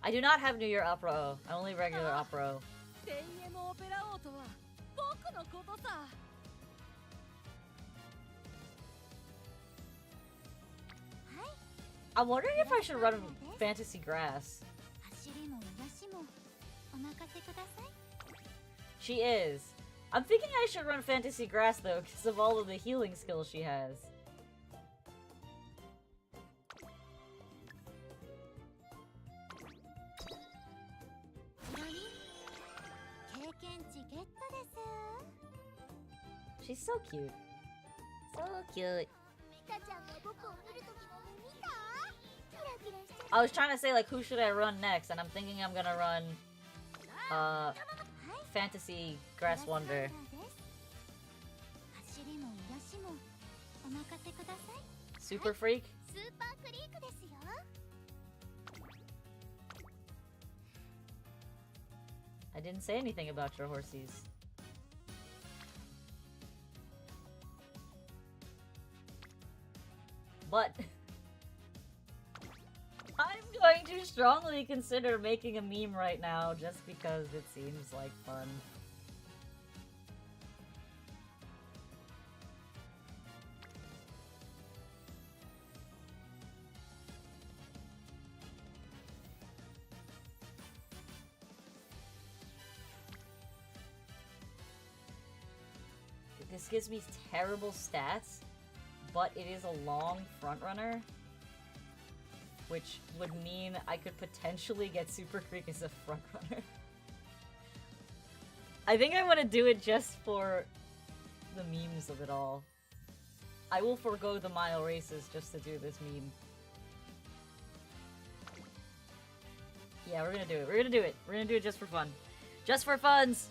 I do not have New Year Opera O. I only regular Opera O. I'm wondering if I should run Fantasy Grass. She is. I'm thinking I should run Fantasy Grass though, because of all of the healing skills she has. She's so cute. So cute. I was trying to say, like, who should I run next? And I'm thinking I'm gonna run, Fantasy Grass Wonder. Super Freak? I didn't say anything about your horsies. But I'm going to strongly consider making a meme right now just because it seems like fun. This gives me terrible stats, but it is a long front runner, which would mean I could potentially get Super Creek as a front runner. I think I want to do it just for the memes of it all. I will forego the mile races just to do this meme. Yeah, we're gonna do it. We're gonna do it. We're gonna do it just for fun. Just for funs!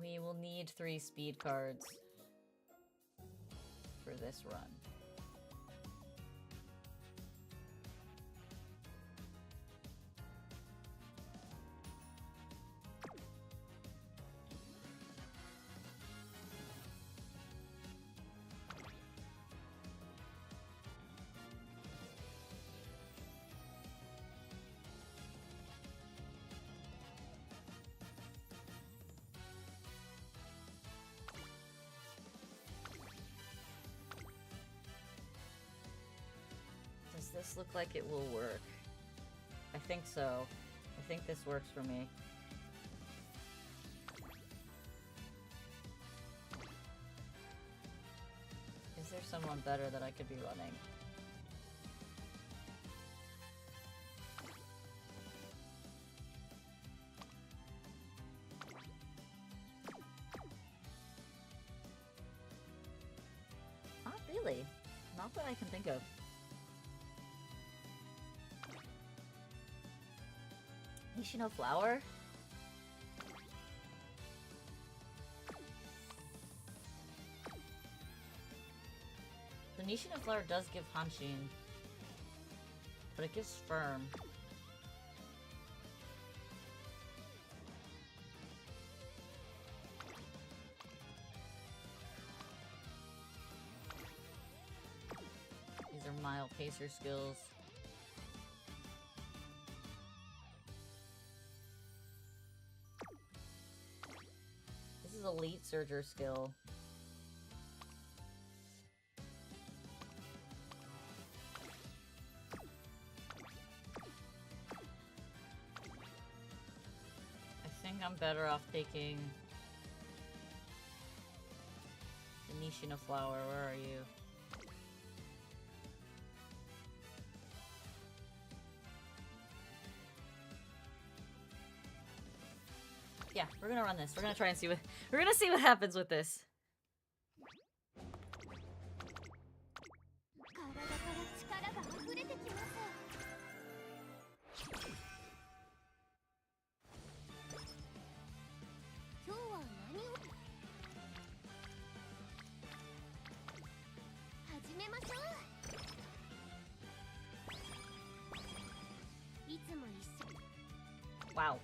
We will need 3 speed cards for this run. Does this look like it will work? I think so. I think this works for me. Is there someone better that I could be running? Not really. Not that I can think of. Nishino Flower? The Nishino Flower does give Hanshin, but it gives Firm. These are mild pacer skills. This is Elite Surger skill. I think I'm better off taking the Nishino Flower. Where are you? Yeah, we're gonna run this. We're gonna try and see what we're gonna see what happens with this. Wow.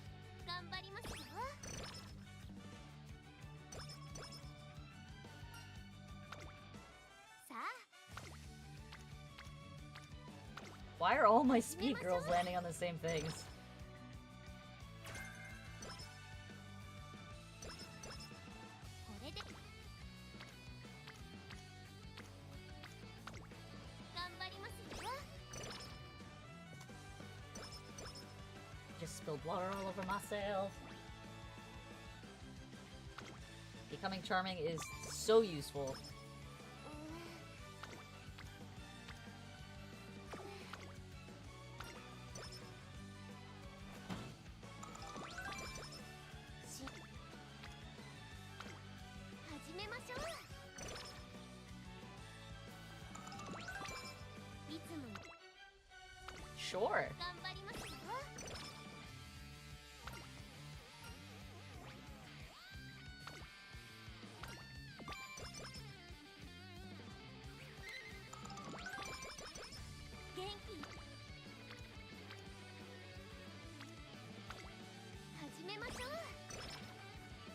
Why are all my speed girls landing on the same things? Spilled water all over myself. Becoming charming is so useful. Sure.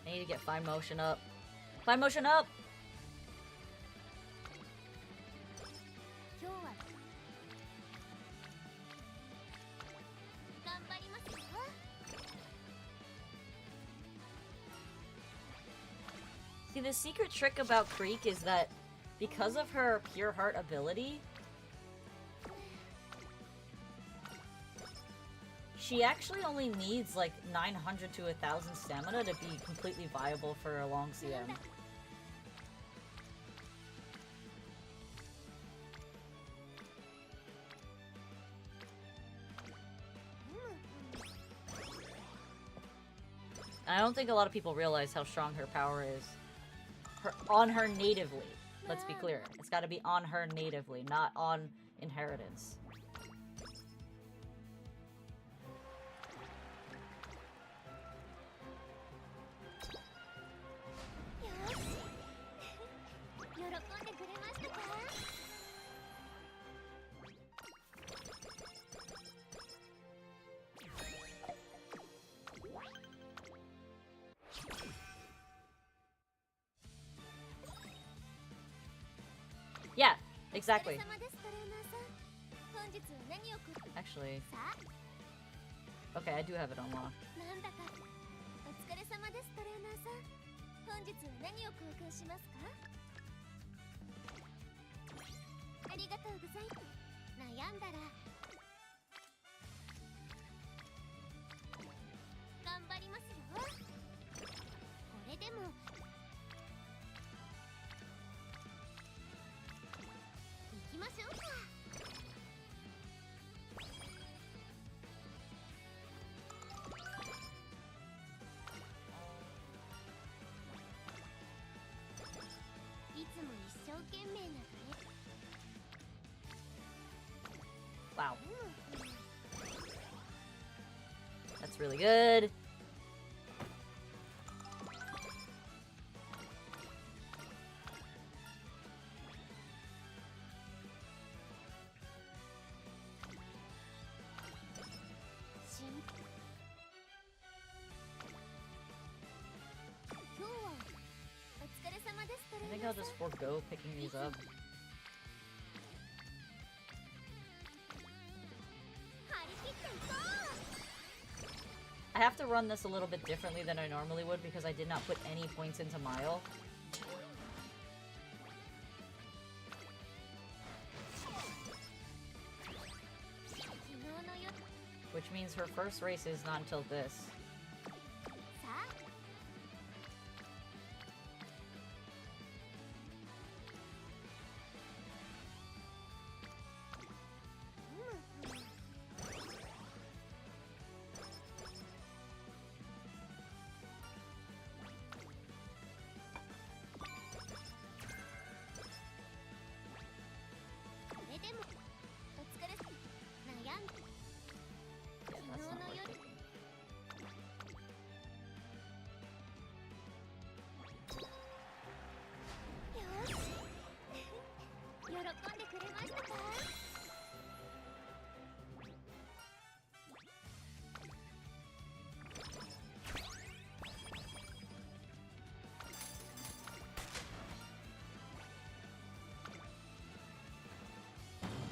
I need to get fine motion up. Fine motion up! See, the secret trick about Creek is that because of her pure heart ability, she actually only needs like 900 to 1,000 stamina to be completely viable for a long CM. I don't think a lot of people realize how strong her power is. On her natively. Let's be clear. It's gotta be on her natively, not on inheritance. Yeah, exactly. Actually, okay, I do have it unlocked. Wow. That's really good. I think I'll just forego picking these up. I have to run this a little bit differently than I normally would because I did not put any points into Mile. Which means her first race is not until this.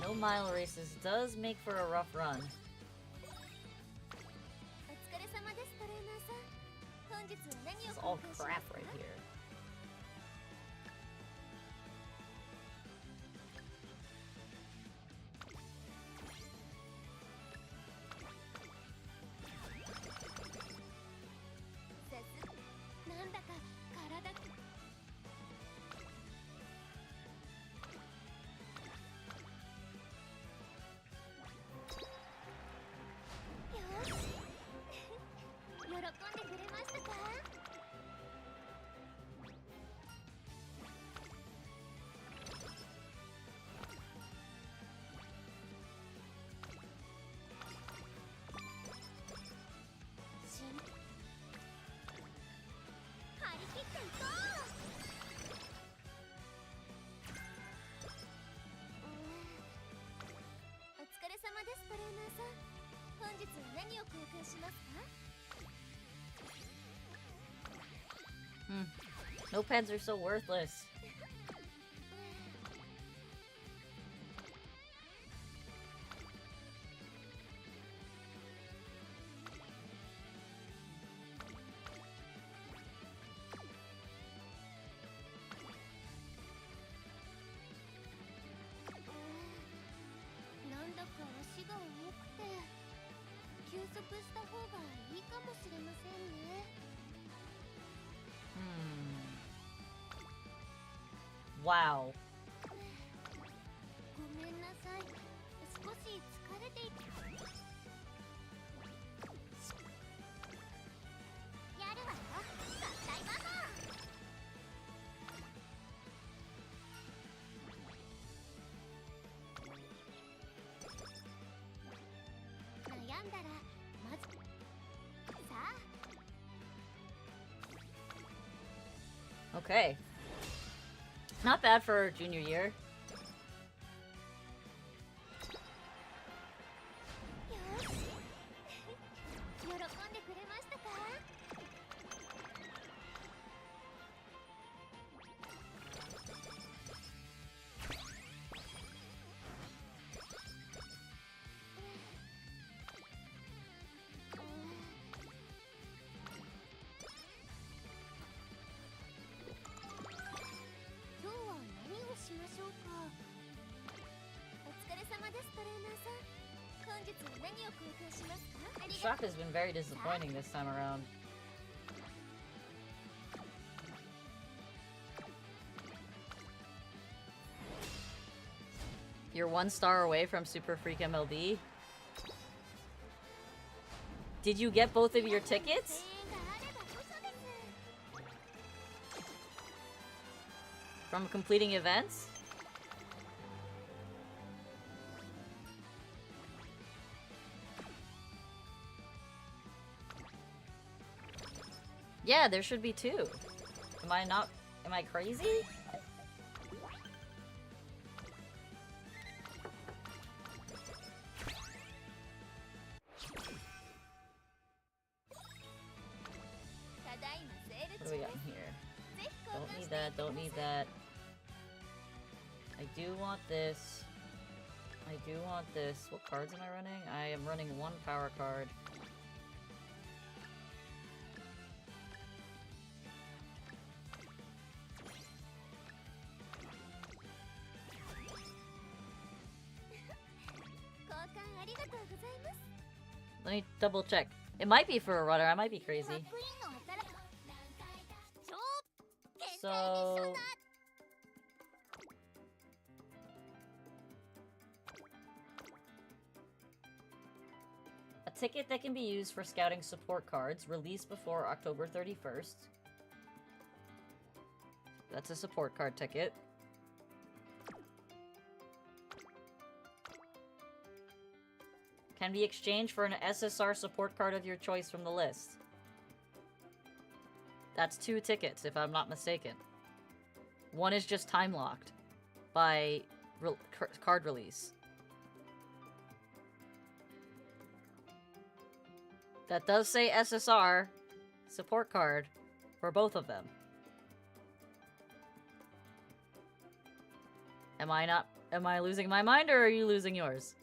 No mile races does make for a rough run. This is all crap right here. 何を交換しますか？ Notepads are so worthless. Wow. ごめんなさい。少し疲れていて。やるわよ。合体魔法。悩んだらまずさあ。 Okay. Not bad for junior year. よし。喜んでくれましたか？今日は何をしましょうか。お疲れ様です、トレーナーさん。本日は何を交換しますか？あり The が shop has been very disappointing this time around. You're 1 star away from Super Freak MLB. Did you get both of your tickets? 声援があればこそです。 From completing events? Yeah, there should be 2. Am I crazy? What do we got in here? Don't need that, don't need that. I do want this. I do want this. What cards am I running? I am running 1 power card. Let me double check. It might be for a runner. I might be crazy. So... a ticket that can be used for scouting support cards, released before October 31st. That's a support card ticket. Can be exchanged for an SSR support card of your choice from the list. That's 2 tickets, if I'm not mistaken. 1 is just time locked by card release. That does say SSR support card for both of them. Am I losing my mind, or are you losing yours?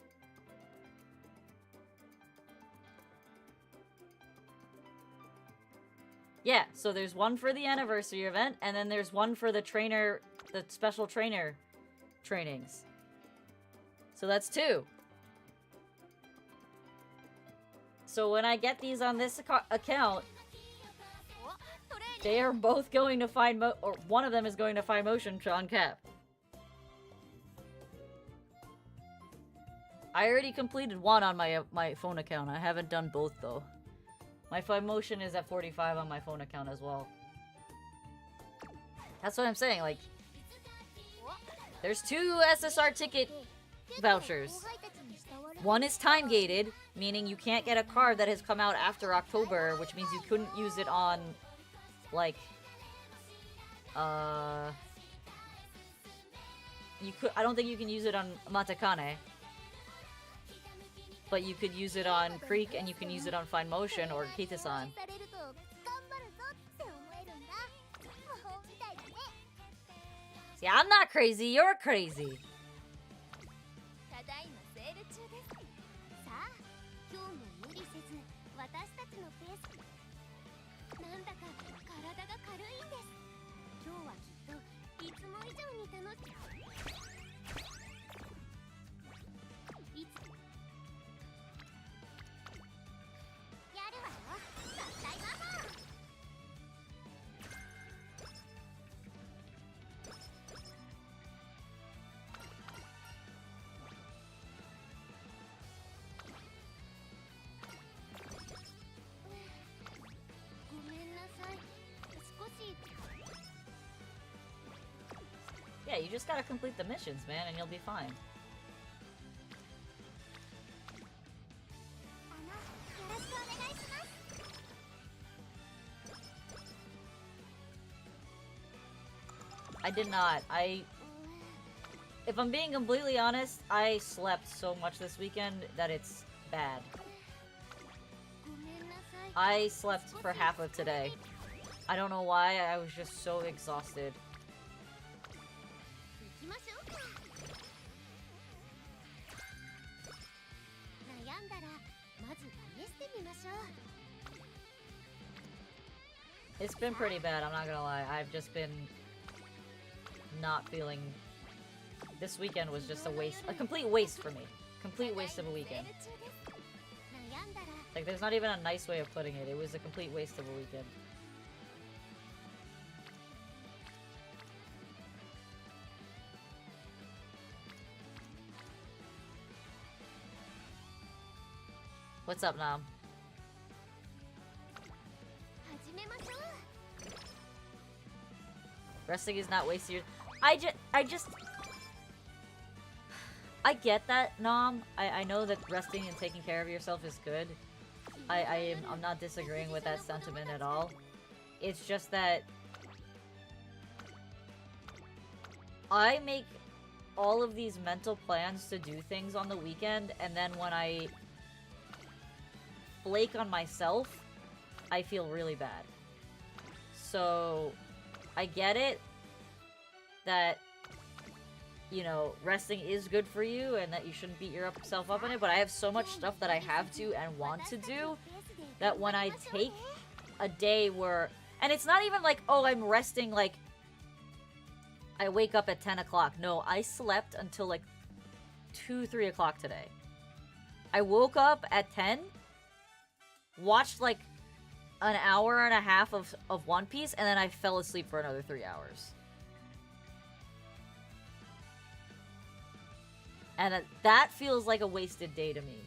Yeah, so there's 1 for the anniversary event, and then there's 1 for the special trainer trainings. So that's 2. So when I get these on this account, they are both going to find or one of them is going to find motion on cap. I already completed 1 on my phone account. I haven't done both though. My find motion is at 45 on my phone account as well. That's what I'm saying, like, there's 2 SSR ticket vouchers. 1 is time gated, meaning you can't get a card that has come out after October, which means you couldn't use it on, like, I don't think you can use it on Matakane. but you could use it on Creek and you can use it on Fine Motion or Kita-san. See, I'm not crazy, you're crazy. ただいまセール中です。さあ、今日も無理せず私たちのペース。なんだか体が軽いんです。今日はきっといつも以上に楽しい。いつやるわよ。合体ママ。ごめんなさい。少し。 Yeah, you just gotta complete the missions, man, and you'll be fine. よろしくお願いします。 I did not. If I'm being completely honest, I slept so much this weekend that it's bad. ごめんなさい。 I slept for half of today. I don't know why, I was just so exhausted. 行きましょうか。悩んだらまず試してみましょう。 It's been pretty bad, I'm not gonna lie. I've just been not feeling... This weekend was just a waste, a complete waste for me. Complete waste of a weekend. 悩んだら Like, there's not even a nice way of putting it. It was a complete waste of a weekend. What's up, Nam? 始めましょう。 Resting is not wasting your... I get that, Nam. I know that resting and taking care of yourself is good. I'm not disagreeing with that sentiment at all. It's just that... I make all of these mental plans to do things on the weekend, and then when I flake on myself, I feel really bad. So, I get it that, you know, resting is good for you and that you shouldn't beat yourself up in it, but I have so much stuff that I have to and want to do that when I take a day where... And it's not even like, oh, I'm resting, like, I wake up at 10 o'clock. No, I slept until, like, 2, 3 o'clock today. I woke up at 10, watched, like, an hour and a half of One Piece, and then I fell asleep for another 3 hours. And that feels like a wasted day to me.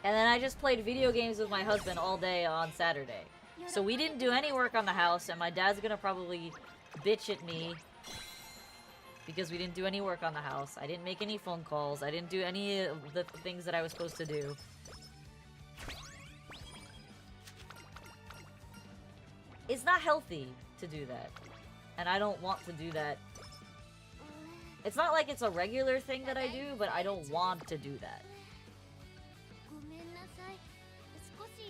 And then I just played video games with my husband all day on Saturday. So we didn't do any work on the house, and my dad's gonna probably bitch at me because we didn't do any work on the house. I didn't make any phone calls. I didn't do any of the things that I was supposed to do. It's not healthy to do that. And I don't want to do that. It's not like it's a regular thing that I do, but I don't want to do that. ごめんなさい。少し疲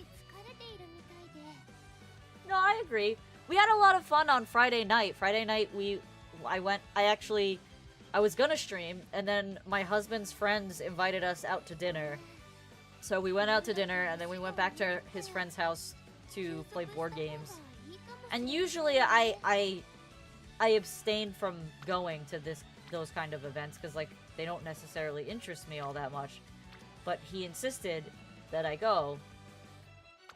れているみたいで。 No, I agree. We had a lot of fun on Friday night. Friday night, I was gonna stream, and then my husband's friends invited us out to dinner. So we went out to dinner, and then we went back to his friend's house to play board games. And usually I abstain from going to those kind of events, because, like, they don't necessarily interest me all that much. But he insisted that I go.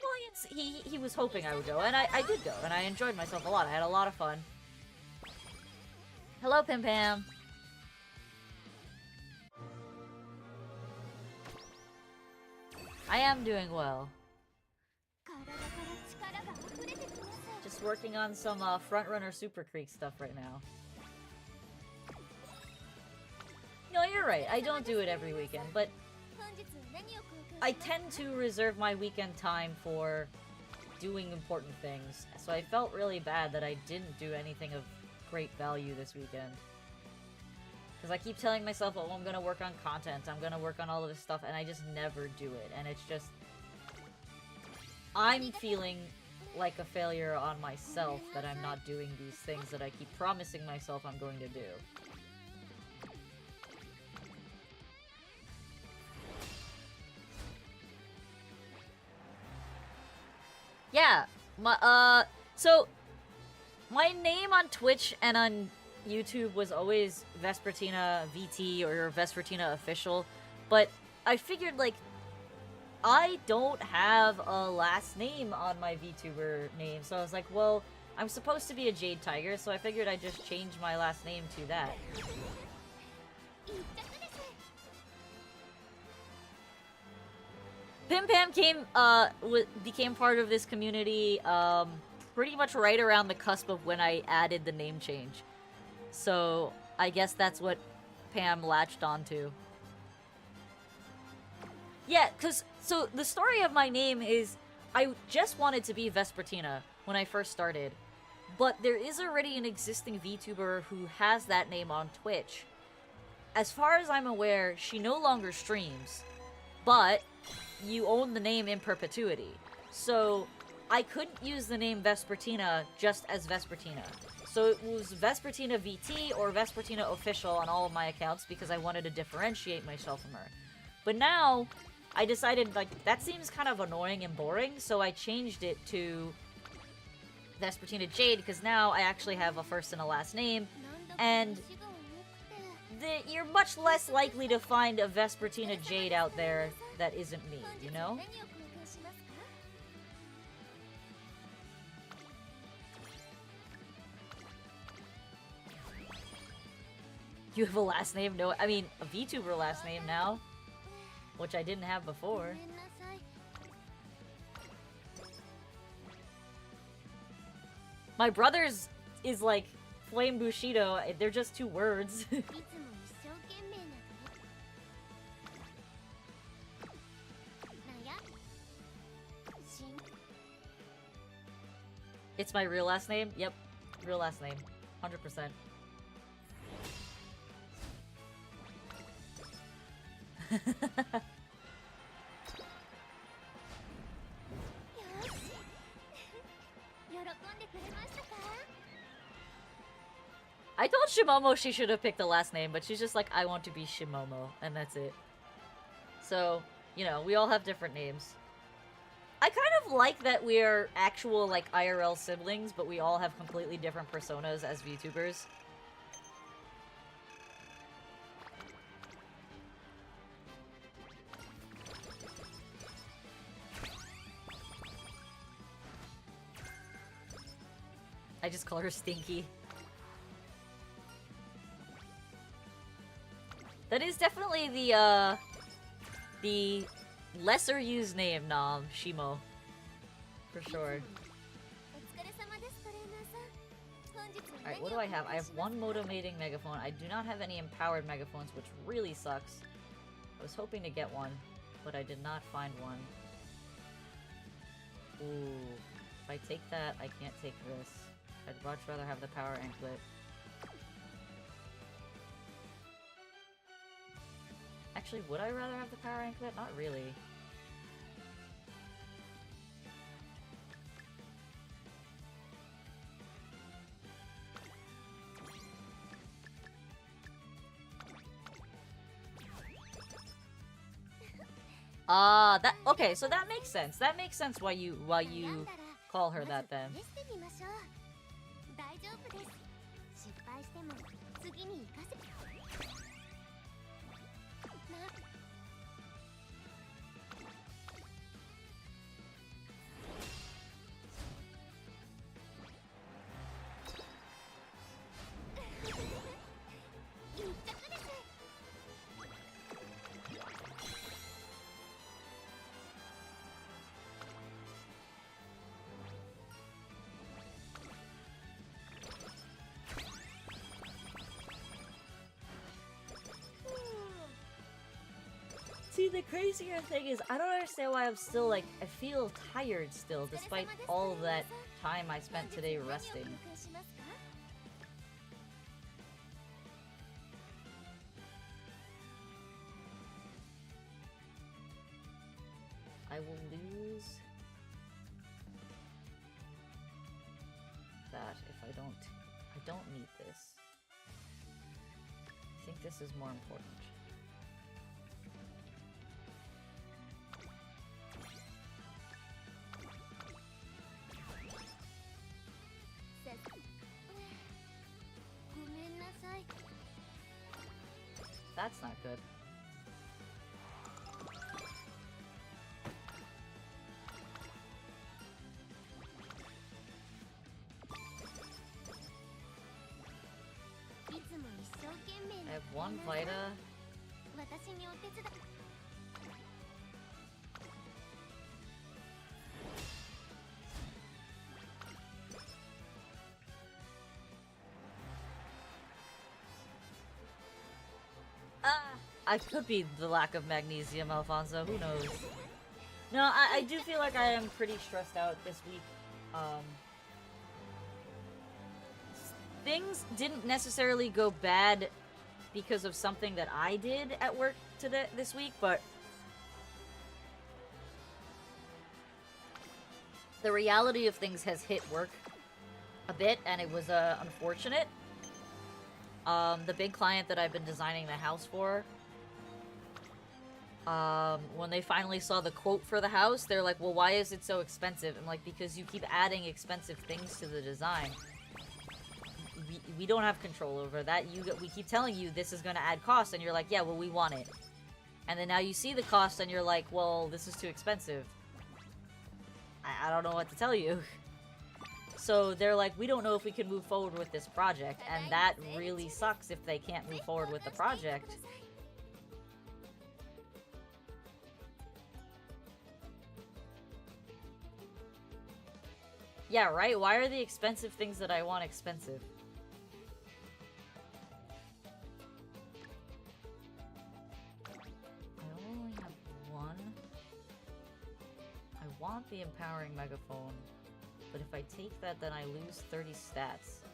Well, he was hoping I would go, and I did go, and I enjoyed myself a lot. I had a lot of fun. Hello, Pim Pam. I am doing well. 体から力が溢れてきます。 Just working on some Frontrunner Super Creek stuff right now. No, you're right. I don't do it every weekend, but 本日は何を公開 I tend to reserve my weekend time for doing important things. So I felt really bad that I didn't do anything of great value this weekend. Because I keep telling myself, oh, I'm gonna work on content, I'm gonna work on all of this stuff, and I just never do it. And it's just... I'm feeling like a failure on myself that I'm not doing these things that I keep promising myself I'm going to do. Yeah, so my name on Twitch and on YouTube was always Vespertina VT or Vespertina Official, but I figured, like, I don't have a last name on my VTuber name, so I was like, well, I'm supposed to be a Jade Tiger, so I figured I'd just change my last name to that. Pim Pam became part of this community, pretty much right around the cusp of when I added the name change. So, I guess that's what Pam latched onto. Yeah, so the story of my name is, I just wanted to be Vespertina when I first started, but there is already an existing VTuber who has that name on Twitch. As far as I'm aware, she no longer streams, but you own the name in perpetuity. So I couldn't use the name Vespertina just as Vespertina. So it was Vespertina VT or Vespertina Official on all of my accounts because I wanted to differentiate myself from her. But now, I decided, like, that seems kind of annoying and boring, so I changed it to Vespertina Jade, because now I actually have a first and a last name, and you're much less likely to find a Vespertina Jade out there that isn't me, you know? You have a last name? No, I mean, a VTuber last name now. Which I didn't have before. My brother's is like Flame Bushido. They're just 2 words. It's my real last name? Yep. Real last name. 100%. I told Shimomo she should have picked the last name, but she's just like, I want to be Shimomo, and that's it. So, you know, we all have different names. I kind of like that we're actual, like, IRL siblings, but we all have completely different personas as VTubers. I just call her Stinky. That is definitely the lesser used name, Nom, Shimo. For sure. Alright, what do I have? I have 1 motivating megaphone. I do not have any empowered megaphones, which really sucks. I was hoping to get one, but I did not find one. Ooh. If I take that, I can't take this. I'd much rather have the power anklet. Actually, would I rather have the power anklet? Not really. Okay, so that makes sense. That makes sense why you call her that then. See, the crazier thing is, I don't understand why I'm still, like, I feel tired still, despite all of that time I spent today resting. will lose that if I don't need this. I think this is more important. That's not good. I have one Vita. I could be the lack of magnesium, Alfonso. Who knows? No, I do feel like I am pretty stressed out this week. Things didn't necessarily go bad because of something that I did at work this week, but the reality of things has hit work a bit, and it was unfortunate. The big client that I've been designing the house for, when they finally saw the quote for the house, they're like, well, why is it so expensive? I'm like, because you keep adding expensive things to the design. We don't have control over that. We keep telling you this is going to add cost, and you're like, yeah, well, we want it. And then now you see the cost, and you're like, well, this is too expensive. I don't know what to tell you. So they're like, we don't know if we can move forward with this project, and that really sucks if they can't move forward with the project. Yeah, right? Why are the expensive things that I want expensive? I only have one. I want the empowering megaphone, but if I take that, then I lose 30 stats.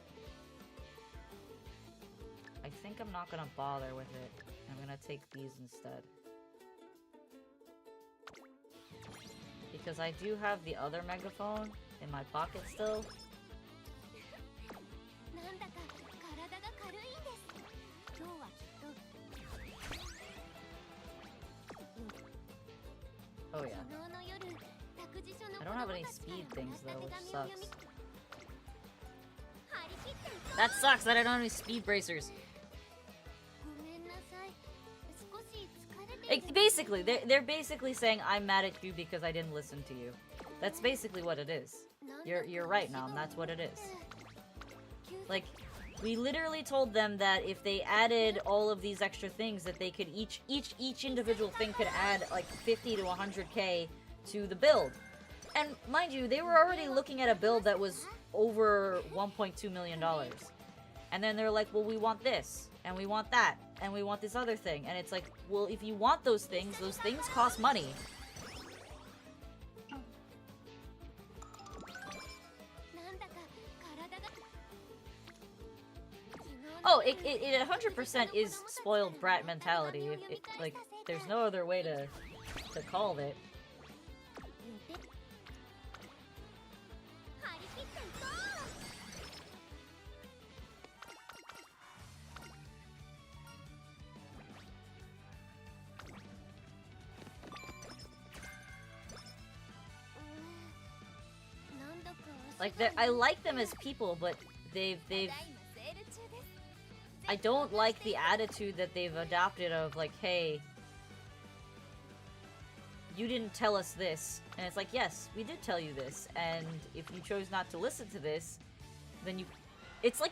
I think I'm not gonna bother with it. I'm gonna take these instead. Because I do have the other megaphone in my pocket still. Oh yeah. I don't have any speed things though, which sucks. That sucks that I don't have any speed bracers. Basically, they're basically saying I'm mad at you because I didn't listen to you. That's basically what it is. You're right, Nom. That's what it is. Like, we literally told them that if they added all of these extra things, that they could each individual thing could add like 50 to 100k to the build. And mind you, they were already looking at a build that was over $1.2 million. And then they're like, well, we want this, and we want that, and we want this other thing. And it's like, well, if you want those things cost money. Oh, it 100% is spoiled brat mentality. Like, there's no other way to call it. Like, I like them as people, but they've I don't like the attitude that they've adopted of, like, hey, you didn't tell us this. And it's like, yes, we did tell you this. And if you chose not to listen to this, then you... It's like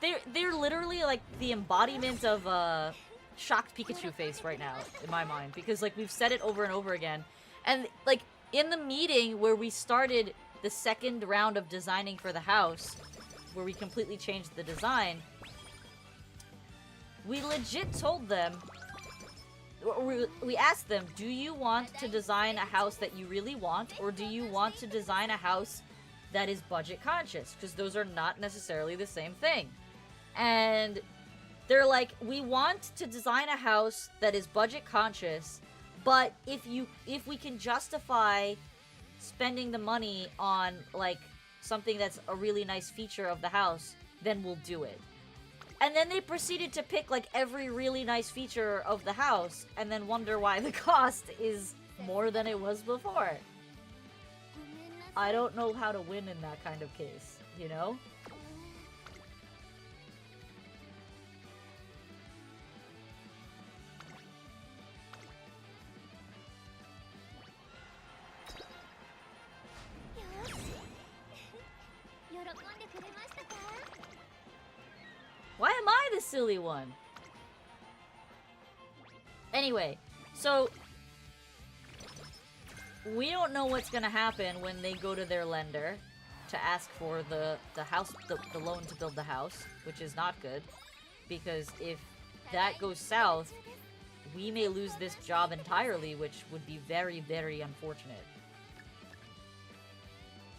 they're literally, like, the embodiment of, shocked Pikachu face right now, in my mind. Because, like, we've said it over and over again. And, like, in the meeting where we started the second round of designing for the house, where we completely changed the design, we legit told them, we asked them, do you want to design a house that you really want, or do you want to design a house that is budget conscious? Because those are not necessarily the same thing. And they're like, we want to design a house that is budget conscious, But if we can justify spending the money on, like, something that's a really nice feature of the house, then we'll do it. And then they proceeded to pick, like, every really nice feature of the house, and then wonder why the cost is more than it was before. I don't know how to win in that kind of case, you know? Why am I the silly one? Anyway, so we don't know what's gonna happen when they go to their lender to ask for the house, the loan to build the house, which is not good, because if that goes south, we may lose this job entirely, which would be very, very unfortunate.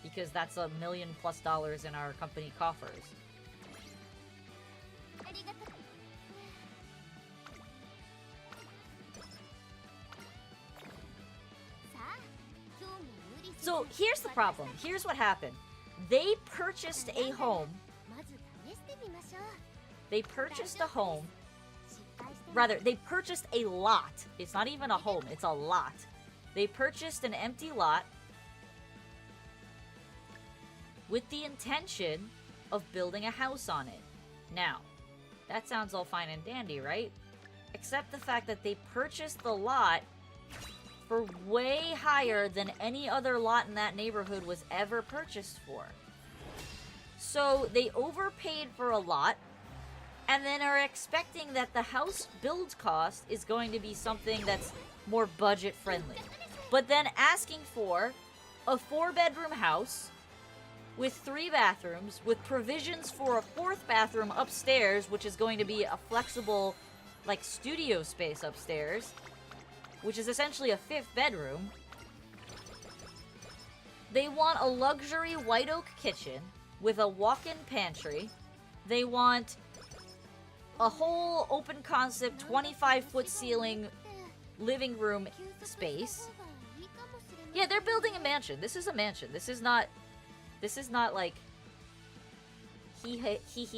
Because that's $1 million+ in our company coffers. So here's the problem. Here's what happened. They purchased a home. They purchased a home. Rather, they purchased a lot. It's not even a home, it's a lot. They purchased an empty lot with the intention of building a house on it. Now, that sounds all fine and dandy, right? Except the fact that they purchased the lot for way higher than any other lot in that neighborhood was ever purchased for. So they overpaid for a lot, and then are expecting that the house build cost is going to be something that's more budget friendly. But then asking for a 4-bedroom house with 3 bathrooms, with provisions for a 4th bathroom upstairs, which is going to be a flexible, like, studio space upstairs, which is essentially a 5th bedroom. They want a luxury white oak kitchen with a walk-in pantry. They want a whole open concept 25-foot ceiling living room space. Yeah, they're building a mansion. This is a mansion. This is not like hee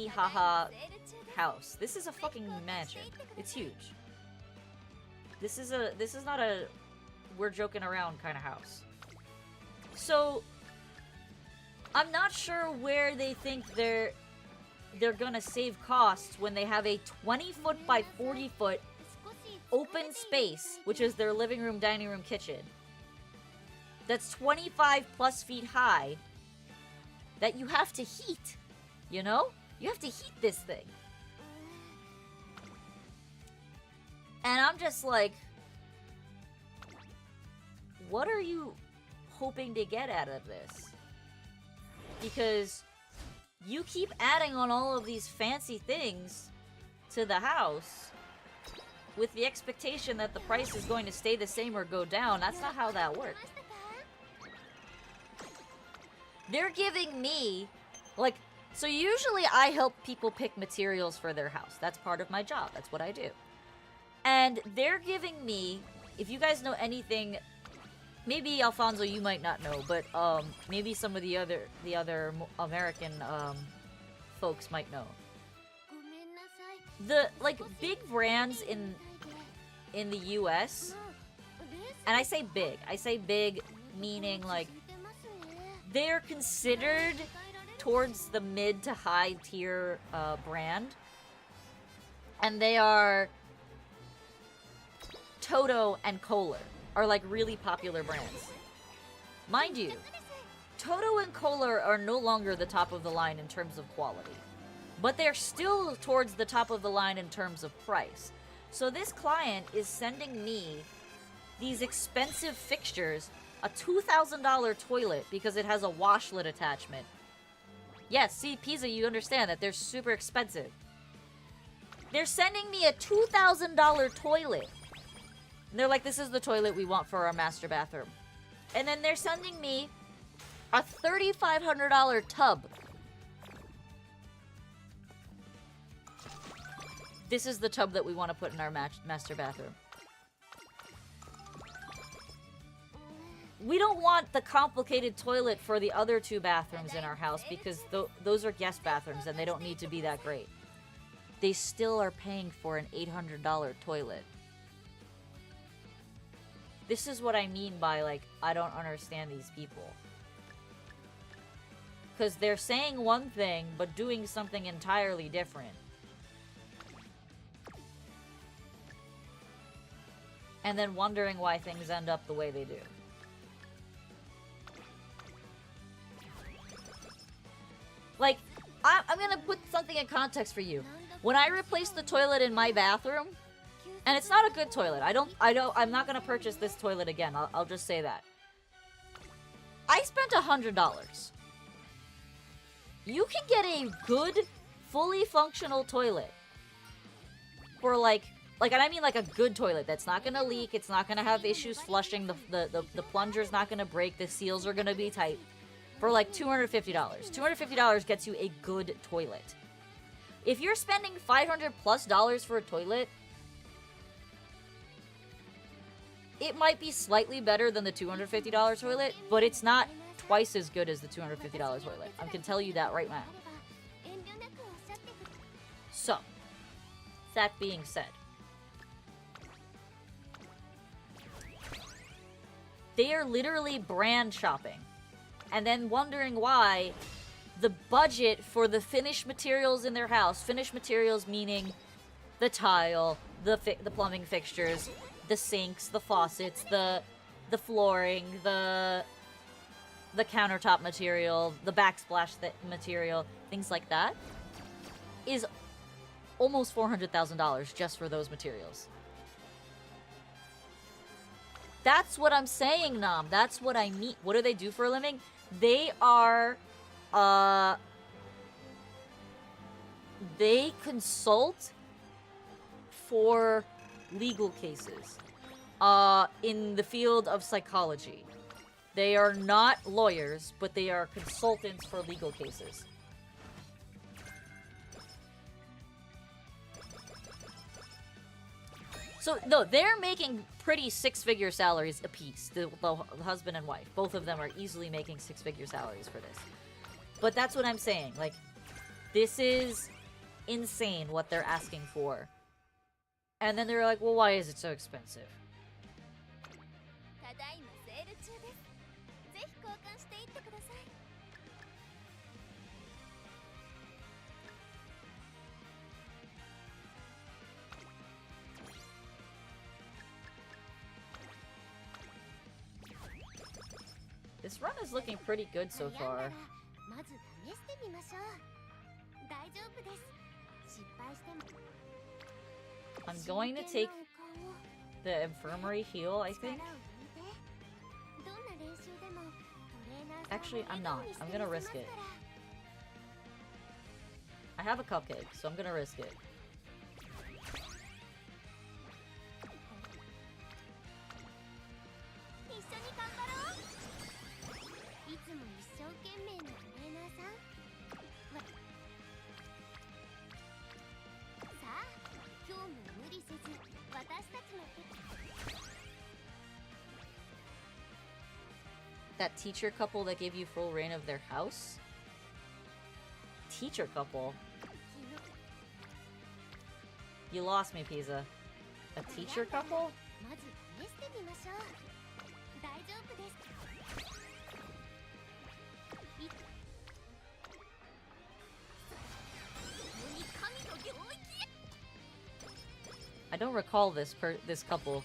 ha ha house. This is a fucking mansion. It's huge. This is not a we're joking around kind of house. So I'm not sure where they think they're gonna save costs when they have a 20-foot by 40-foot open space, which is their living room, dining room, kitchen. That's 25+ feet high that you have to heat, you know? You have to heat this thing. And I'm just like, what are you hoping to get out of this? Because you keep adding on all of these fancy things to the house with the expectation that the price is going to stay the same or go down. That's not how that works. They're giving me, like, so usually I help people pick materials for their house. That's part of my job. That's what I do. And they're giving me, if you guys know anything, maybe Alfonso you might not know, but maybe some of the other American folks might know. The like big brands in the US, and I say big meaning like they're considered towards the mid to high tier brand, and they are Toto and Kohler are like really popular brands. Mind you, Toto and Kohler are no longer the top of the line in terms of quality, but they're still towards the top of the line in terms of price. So this client is sending me these expensive fixtures, a $2,000 toilet because it has a washlet attachment. Yes, see, Pisa, you understand that they're super expensive. They're sending me a $2,000 toilet. And they're like, this is the toilet we want for our master bathroom. And then they're sending me a $3,500 tub. This is the tub that we want to put in our master bathroom. we don't want the complicated toilet for the other 2 bathrooms in our house because those are guest bathrooms and they don't need to be that great. They still are paying for an $800 toilet. This is what I mean by, like, I don't understand these people. Because they're saying one thing, but doing something entirely different. And then wondering why things end up the way they do. Like, I'm gonna put something in context for you. When I replaced the toilet in my bathroom, and it's not a good toilet. I'm not gonna purchase this toilet again. I'll just say that. I spent $100. You can get a good, fully functional toilet for and I mean like a good toilet that's not gonna leak, it's not gonna have issues flushing, the plunger's not gonna break, the seals are gonna be tight, for like $250. $250 gets you a good toilet. If you're spending $500+ for a toilet, it might be slightly better than the $250 toilet, but it's not twice as good as the $250 toilet. I can tell you that right now. So, that being said, they are literally brand shopping and then wondering why the budget for the finished materials in their house, finished materials meaning the tile, the plumbing fixtures, the sinks, the faucets, the flooring, the countertop material, the backsplash material, things like that, is almost $400,000 just for those materials. That's what I'm saying, Nam. That's what I mean. What do they do for a living? They are, they consult for legal cases, in the field of psychology. They are not lawyers, but they are consultants for legal cases. So, no, they're making pretty 6-figure salaries apiece, the husband and wife. Both of them are easily making 6-figure salaries for this. But that's what I'm saying. Like, this is insane what they're asking for. And then they're like, well, why is it so expensive? This run is looking pretty good so far. I'm going to take the infirmary heal, I think. Actually, I'm not. I'm gonna risk it. I have a cupcake, so I'm gonna risk it. That teacher couple that gave you full reign of their house? Teacher couple? You lost me, Pizza. A teacher couple? I don't recall this couple.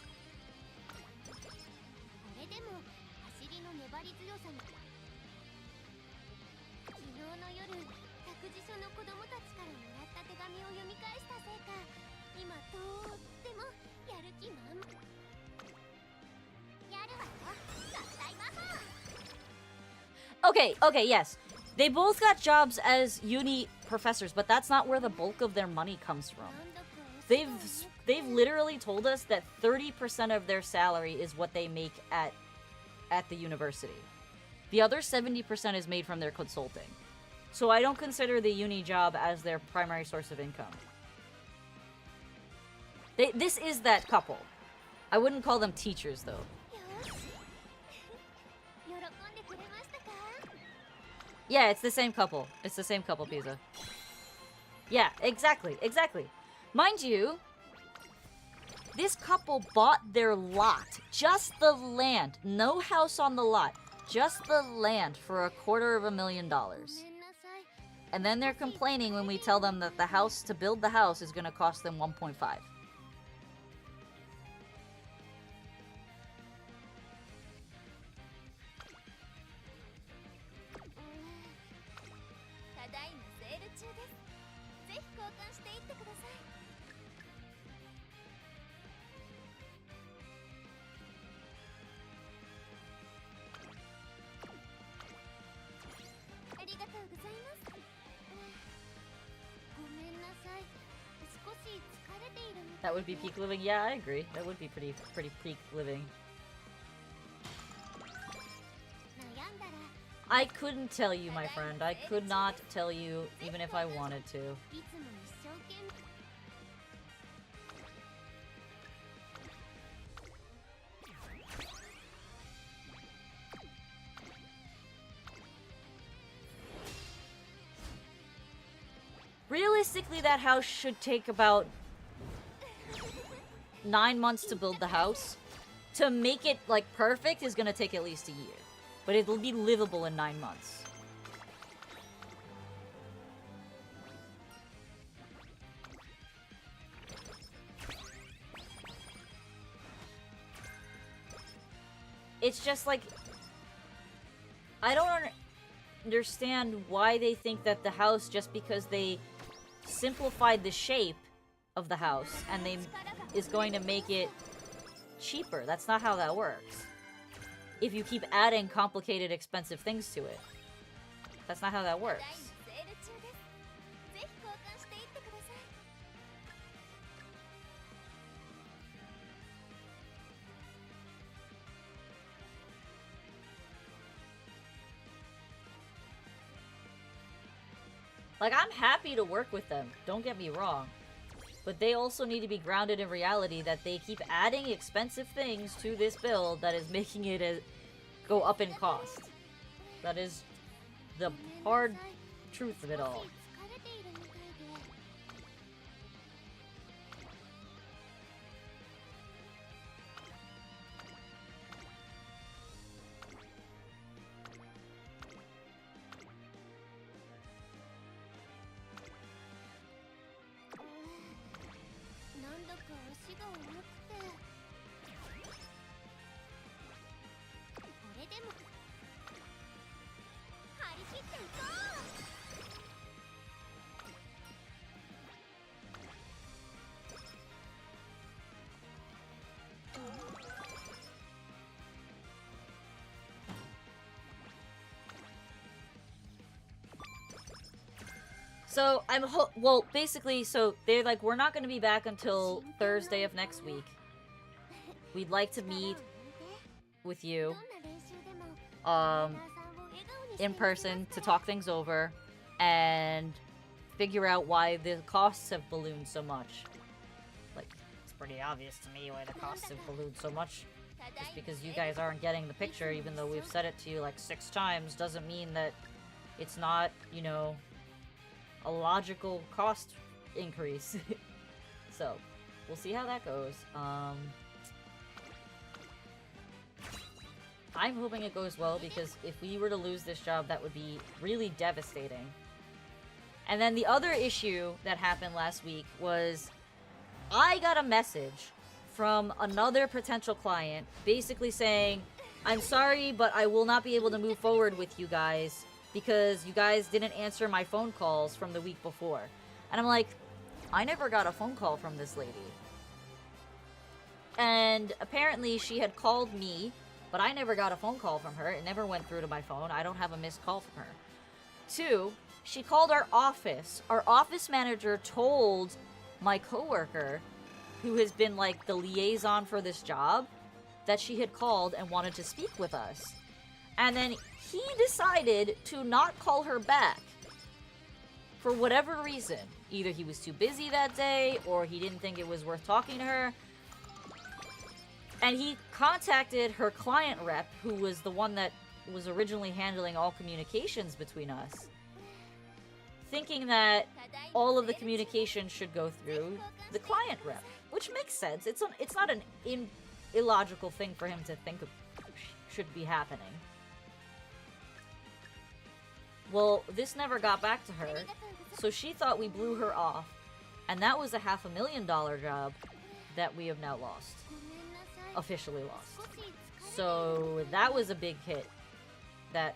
Okay, yes. They both got jobs as uni professors, but that's not where the bulk of their money comes from. They've literally told us that 30% of their salary is what they make at the university. The other 70% is made from their consulting. So I don't consider the uni job as their primary source of income. This is that couple. I wouldn't call them teachers, though. Yeah, it's the same couple. It's the same couple, Pizza. Yeah, exactly, exactly. Mind you, this couple bought their lot, just the land, no house on the lot, just the land for $250,000. ごめんなさい。 And then they're complaining when we tell them that the house, to build the house, is gonna cost them 1.5. ただいまセール中です。ぜひ交換していってください。ありがとうございます。ごめんなさい。少し疲れているみたい That would be peak living? Yeah, I agree. That would be pretty peak living. 悩んだら I couldn't tell you, my friend. I could not tell you, even if I wanted to. いつも一生懸命。 Realistically, that house should take about 9 months to build the house. To make it, like, perfect is gonna take at least a year. But it'll be livable in 9 months. It's just like, I don't understand why they think that the house, just because they simplified the shape of the house and they is going to make it cheaper. That's not how that works. If you keep adding complicated, expensive things to it, that's not how that ただい works. まセール中です。ぜひ交換していってください。 Like, I'm happy to work with them, don't get me wrong. But they also need to be grounded in reality that they keep adding expensive things to this build that is making it go up in cost. That is the hard truth of it all. 疲れているみたいで。 なんだか足が重くて。これでも張り切っていこう。 So, well, basically, so they're like, we're not going to be back until Thursday of next week. We'd like to meet with you, どんな練習でも um, 皆さんを笑顔にして in person to talk things over and figure out why the costs have ballooned so much. Like, it's pretty obvious to me why the costs have ballooned so much. Just because you guys aren't getting the picture, even though we've said it to you like 6 times, doesn't mean that it's not, you know, a logical cost increase. So, we'll see how that goes. I'm hoping it goes well, because if we were to lose this job, that would be really devastating. And then the other issue that happened last week was I got a message from another potential client basically saying, I'm sorry, but I will not be able to move forward with you guys because you guys didn't answer my phone calls from the week before. And I'm like, I never got a phone call from this lady. And apparently she had called me, but I never got a phone call from her. It never went through to my phone. I don't have a missed call from her. 2, she called our office. Our office manager told my coworker, who has been like the liaison for this job, that she had called and wanted to speak with us. And then he decided to not call her back for whatever reason. Either he was too busy that day, or he didn't think it was worth talking to her. And he contacted her client rep, who was the one that was originally handling all communications between us, thinking that all of the communication should go through the client rep, which makes sense. It's not an illogical thing for him to think of should be happening. Well, this never got back to her, so she thought we blew her off, and that was a $500,000 job that we have now lost. Officially lost. So that was a big hit that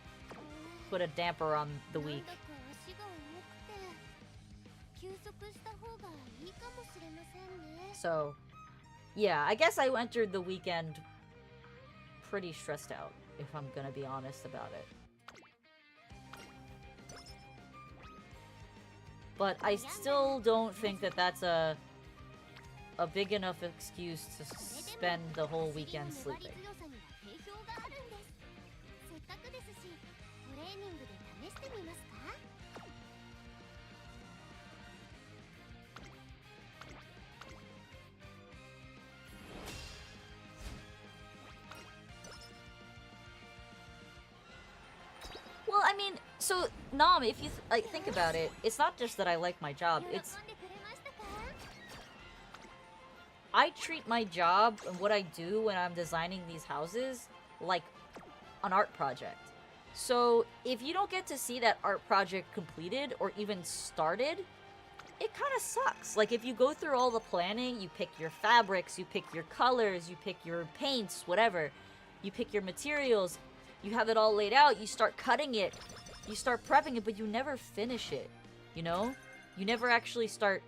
put a damper on the week. So, yeah, I guess I entered the weekend pretty stressed out, if I'm gonna be honest about it. But I still don't think that that's a big enough excuse to spend the whole weekend sleeping. Well, I mean, so, Nam, if you think about it, it's not just that I like my job, it's... I treat my job and what I do when I'm designing these houses like an art project. So, if you don't get to see that art project completed or even started, it kind of sucks. Like, if you go through all the planning, you pick your fabrics, you pick your colors, you pick your paints, whatever, you pick your materials, you have it all laid out, you start cutting it, you start prepping it, but you never finish it, you know? You never actually start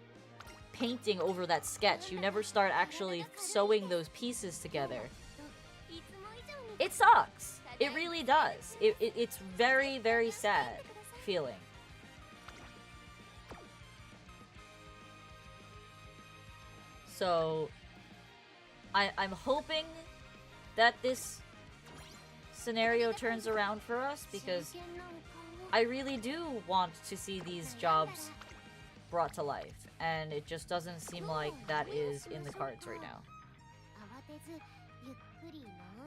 painting over that sketch. You never start actually sewing those pieces together. It sucks. It really does. It's very, very sad feeling. So, I'm hoping that this scenario turns around for us, because I really do want to see these jobs brought to life, and it just doesn't seem like that is in the cards right now.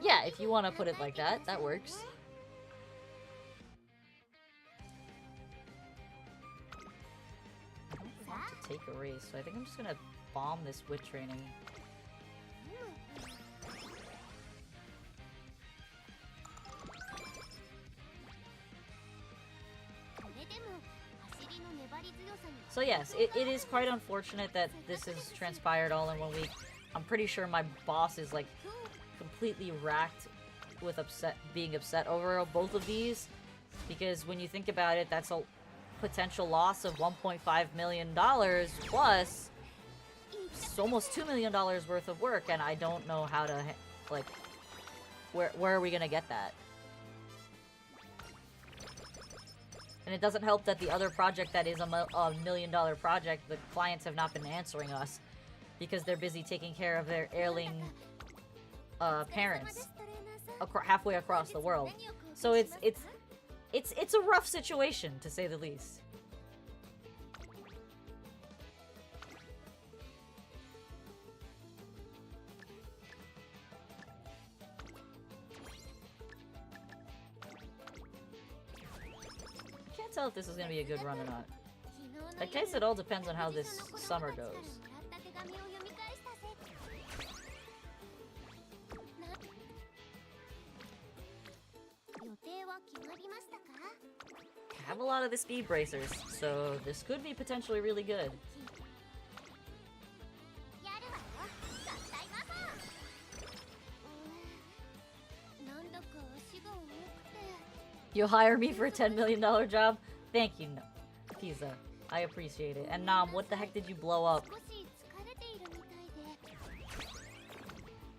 Yeah, if you want to put it like that, that works. I don't want to take a race, so I think I'm just gonna bomb this wit training. So yes, it is quite unfortunate that this has transpired all in 1 week. I'm pretty sure my boss is like completely racked with being upset over both of these, because when you think about it, that's a potential loss of $1.5 million plus almost $2 million worth of work, and I don't know how to, like, where are we gonna get that? And it doesn't help that the other project that is a $1 million project, the clients have not been answering us because they're busy taking care of their ailing parents halfway across the world. So it's a rough situation, to say the least. Tell if this is gonna be a good run or not. I guess it all depends on how this summer goes. I have a lot of the speed bracers, so this could be potentially really good. You'll hire me for a $10 million job? Thank you, Pizza. I appreciate it. And Nam, what the heck did you blow up?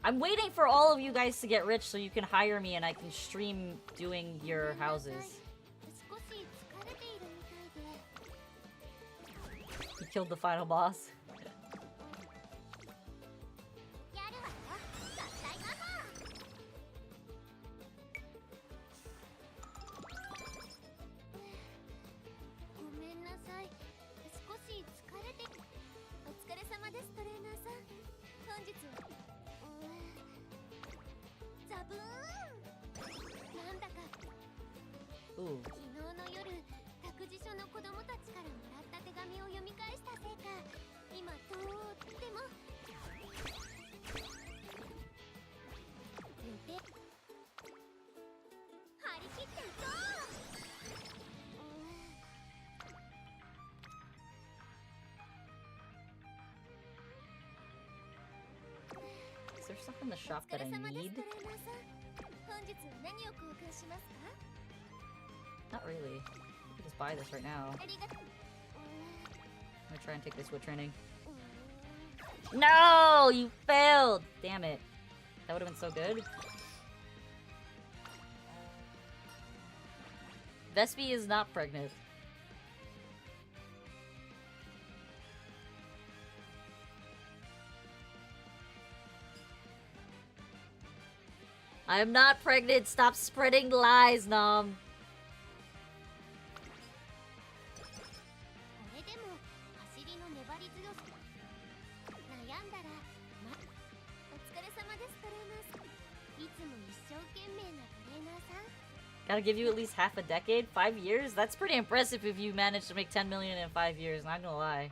I'm waiting for all of you guys to get rich so you can hire me and I can stream doing your houses. You killed the final boss. Ooh. 昨日の夜託児所の子供たちからもらった手紙を読み返したせいか今とっても予定張り切っていこう。Is there stuff in the お shop 疲 that れ I 様です need? トレーナーさん。本日は何を交換しますか？ Not really. I can just buy this right now. ありがとう。 I'm gonna try and take this wood training. No! You failed! Damn it. That would have been so good. Vespi is not pregnant. I am not pregnant. Stop spreading lies, Nom. これでも走りの粘り強さ。悩んだら、お疲れ様ですトレーナーさん。いつも一生懸命なトレーナーさん。 Gotta give you at least half a decade? 5 years? That's pretty impressive if you managed to make 10 million in 5 years, not gonna lie.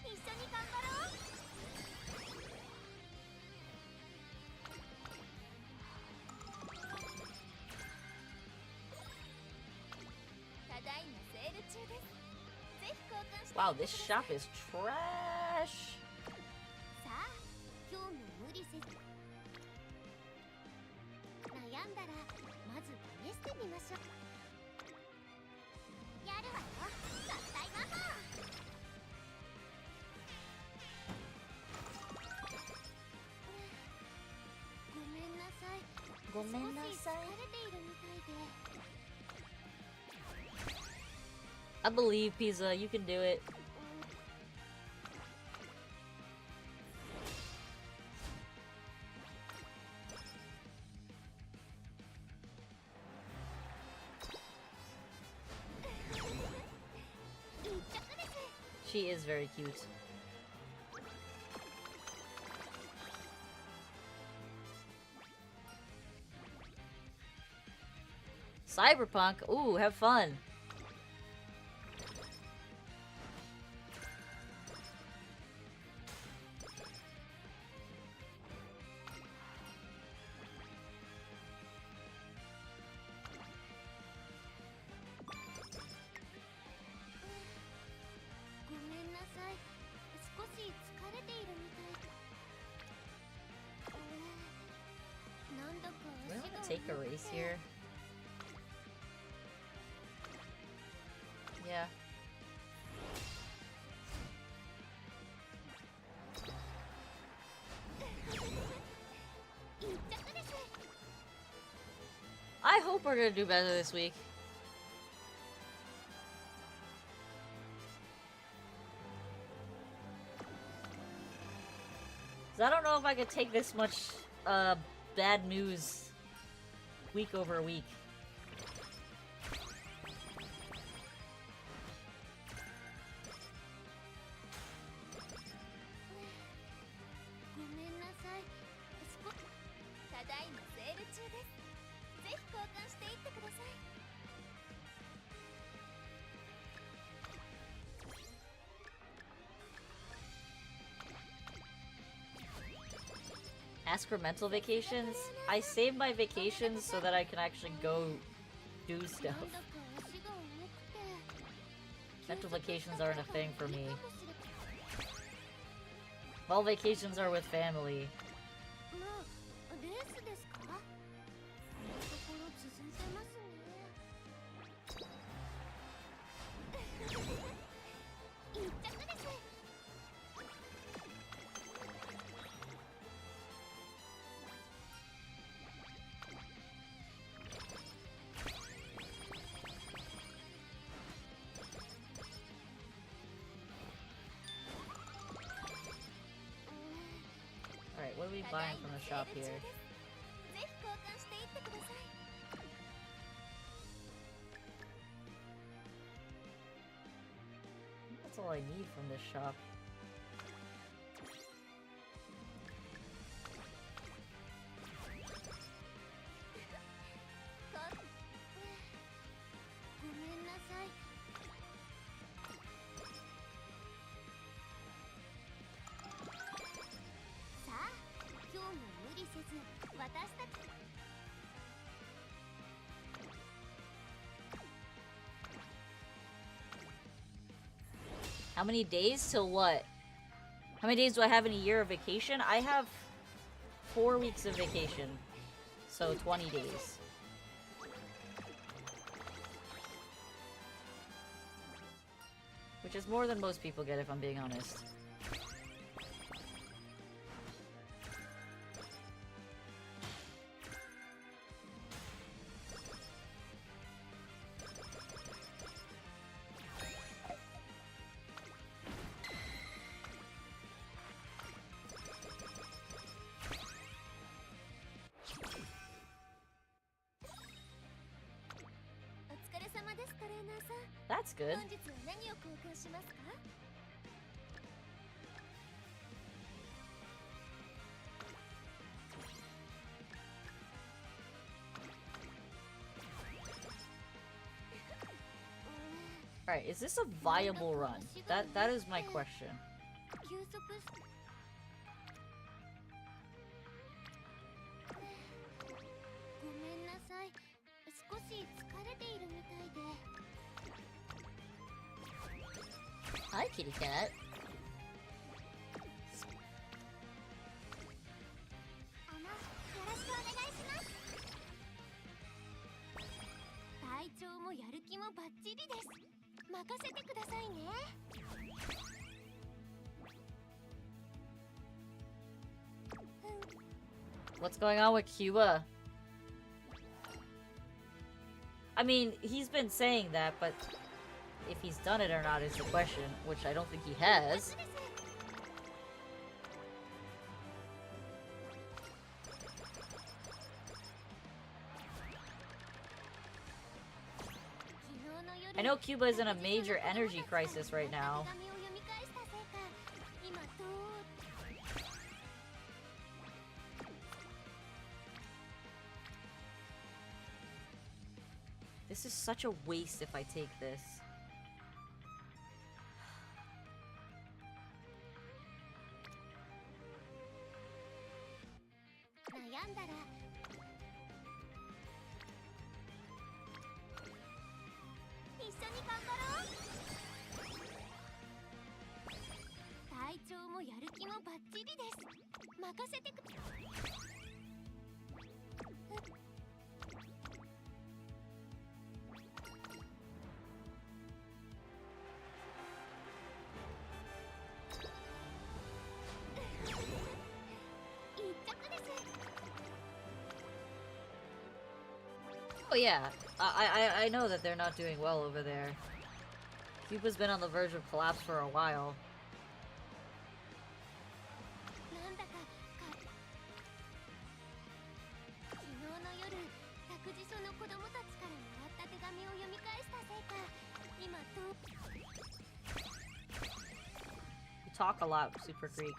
一緒に頑張ろう。ただいまセール中です。ぜひ交換して。 Wow, this shop is trash. さあ、今日も無理せず。悩んだらまず試してみましょう。やるわよ、合体魔法。ごめんなさい。ごめんなさい。少し疲れているみたいで。 I believe, Pizza. You can do it. She is very cute. Cyberpunk? Ooh, have fun. Take a race here. Yeah. I hope we're gonna do better this week. I don't know if I could take this much bad news week over week. Ask for mental vacations? I save my vacations so that I can actually go do stuff. Mental vacations aren't a thing for me. All vacations are with family. Alright, what are we buying from the shop here? That's all I need from this shop. How many days till what? How many days do I have in a year of vacation? I have 4 weeks of vacation. So 20 days. Which is more than most people get, if I'm being honest. That's good. Alright, is this a viable run? That is my question. Hi, kitty cat. What's going on with Cuba? I mean, he's been saying that, but if he's done it or not is the question, which I don't think he has. I know Cuba is in a major energy crisis right now. This is such a waste if I take this. Oh yeah, I know that they're not doing well over there. Cuba's been on the verge of collapse for a while. You talk a lot, Super Creek.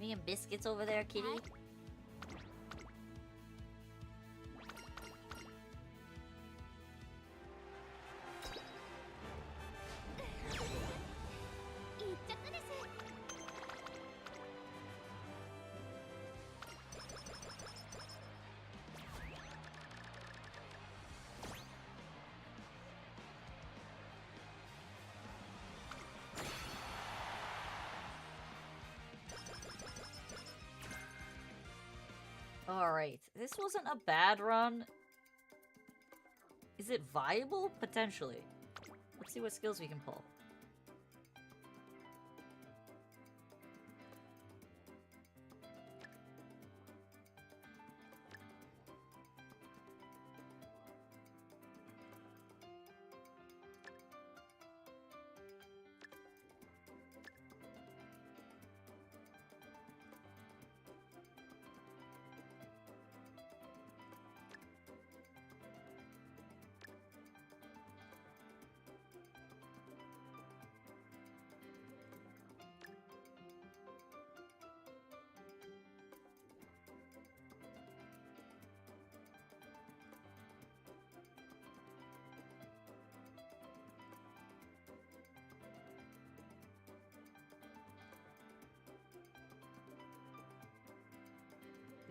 Me and biscuits over there, kitty. Alright, this wasn't a bad run. Is it viable? Potentially. Let's see what skills we can pull.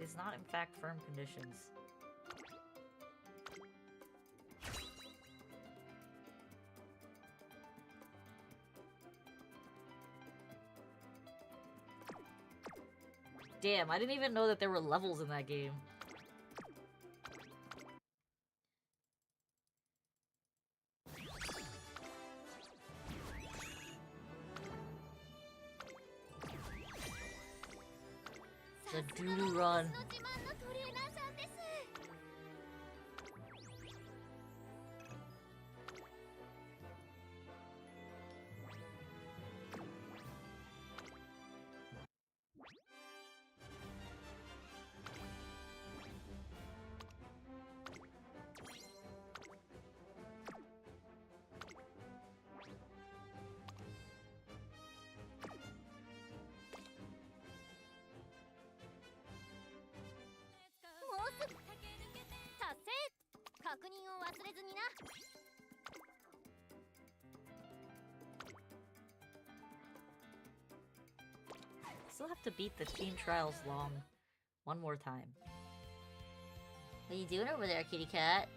is not in fact firm conditions. Damn, I didn't even know that there were levels in that game. The doo-doo run. Still have to beat the Teen Trials long one more time. What are you doing over there, kitty cat?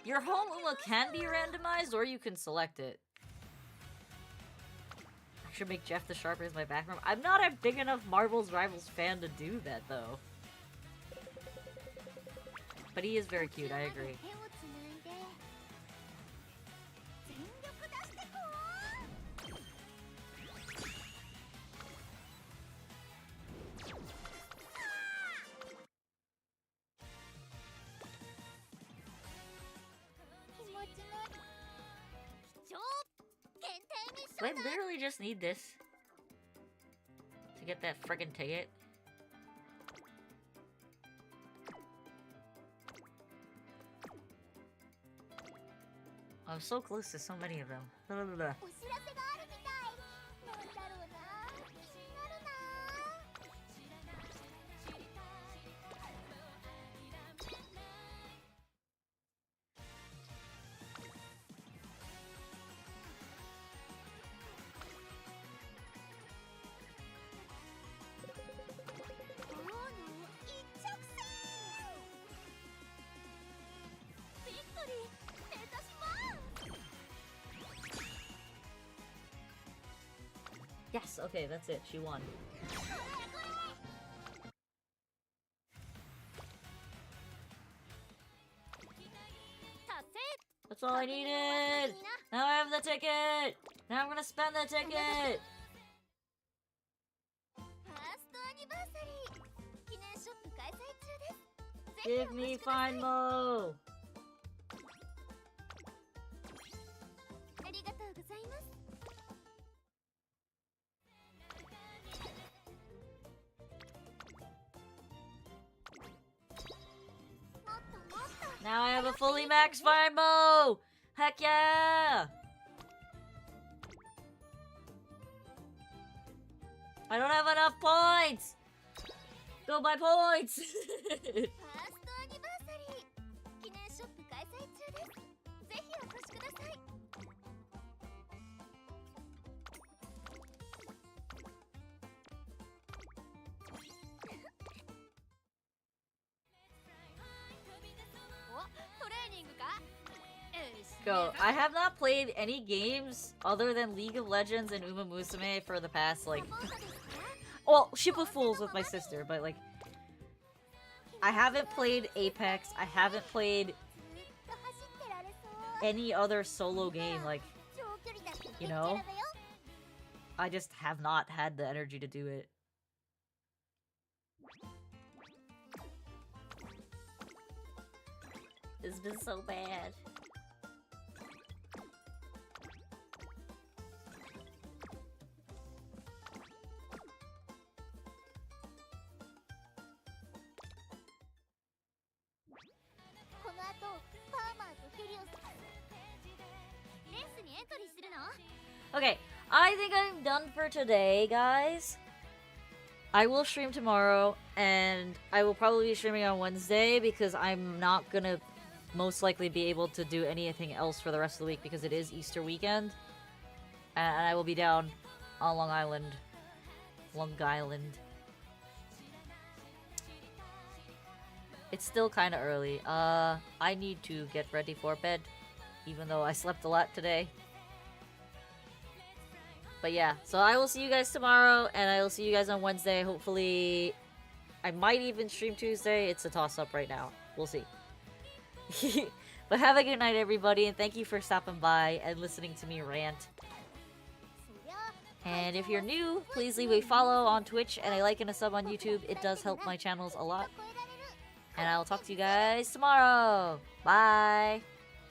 Your home Uma can be randomized, or you can select it. I should make Jeff the Sharper as my background. I'm not a big enough Marvel's Rivals fan to do that, though. But he is very cute, I agree. Do I literally just need this to get that friggin' ticket? I'm so close to so many of them. Blah, blah, blah. Yes, okay, that's it. She won. That's all I needed! Now I have the ticket! Now I'm gonna spend the ticket! Give me Fine Mo! Now I have a fully maxed Fire Mo! Heck yeah! I don't have enough points! Go my points! Go. I have not played any games other than League of Legends and Umamusume for the past, like... well, Ship of Fools with my sister, but, like... I haven't played Apex, I haven't played any other solo game, like... You know? I just have not had the energy to do it. It's been so bad. Okay, I think I'm done for today, guys. I will stream tomorrow, and I will probably be streaming on Wednesday because I'm not gonna most likely be able to do anything else for the rest of the week because it is Easter weekend. And I will be down on Long Island. Long Island. It's still kind of early. I need to get ready for bed, even though I slept a lot today. But yeah, so I will see you guys tomorrow, and I will see you guys on Wednesday. Hopefully, I might even stream Tuesday. It's a toss-up right now. We'll see. But have a good night, everybody, and thank you for stopping by and listening to me rant. And if you're new, please leave a follow on Twitch and a like and a sub on YouTube. It does help my channels a lot. And I'll talk to you guys tomorrow. Bye!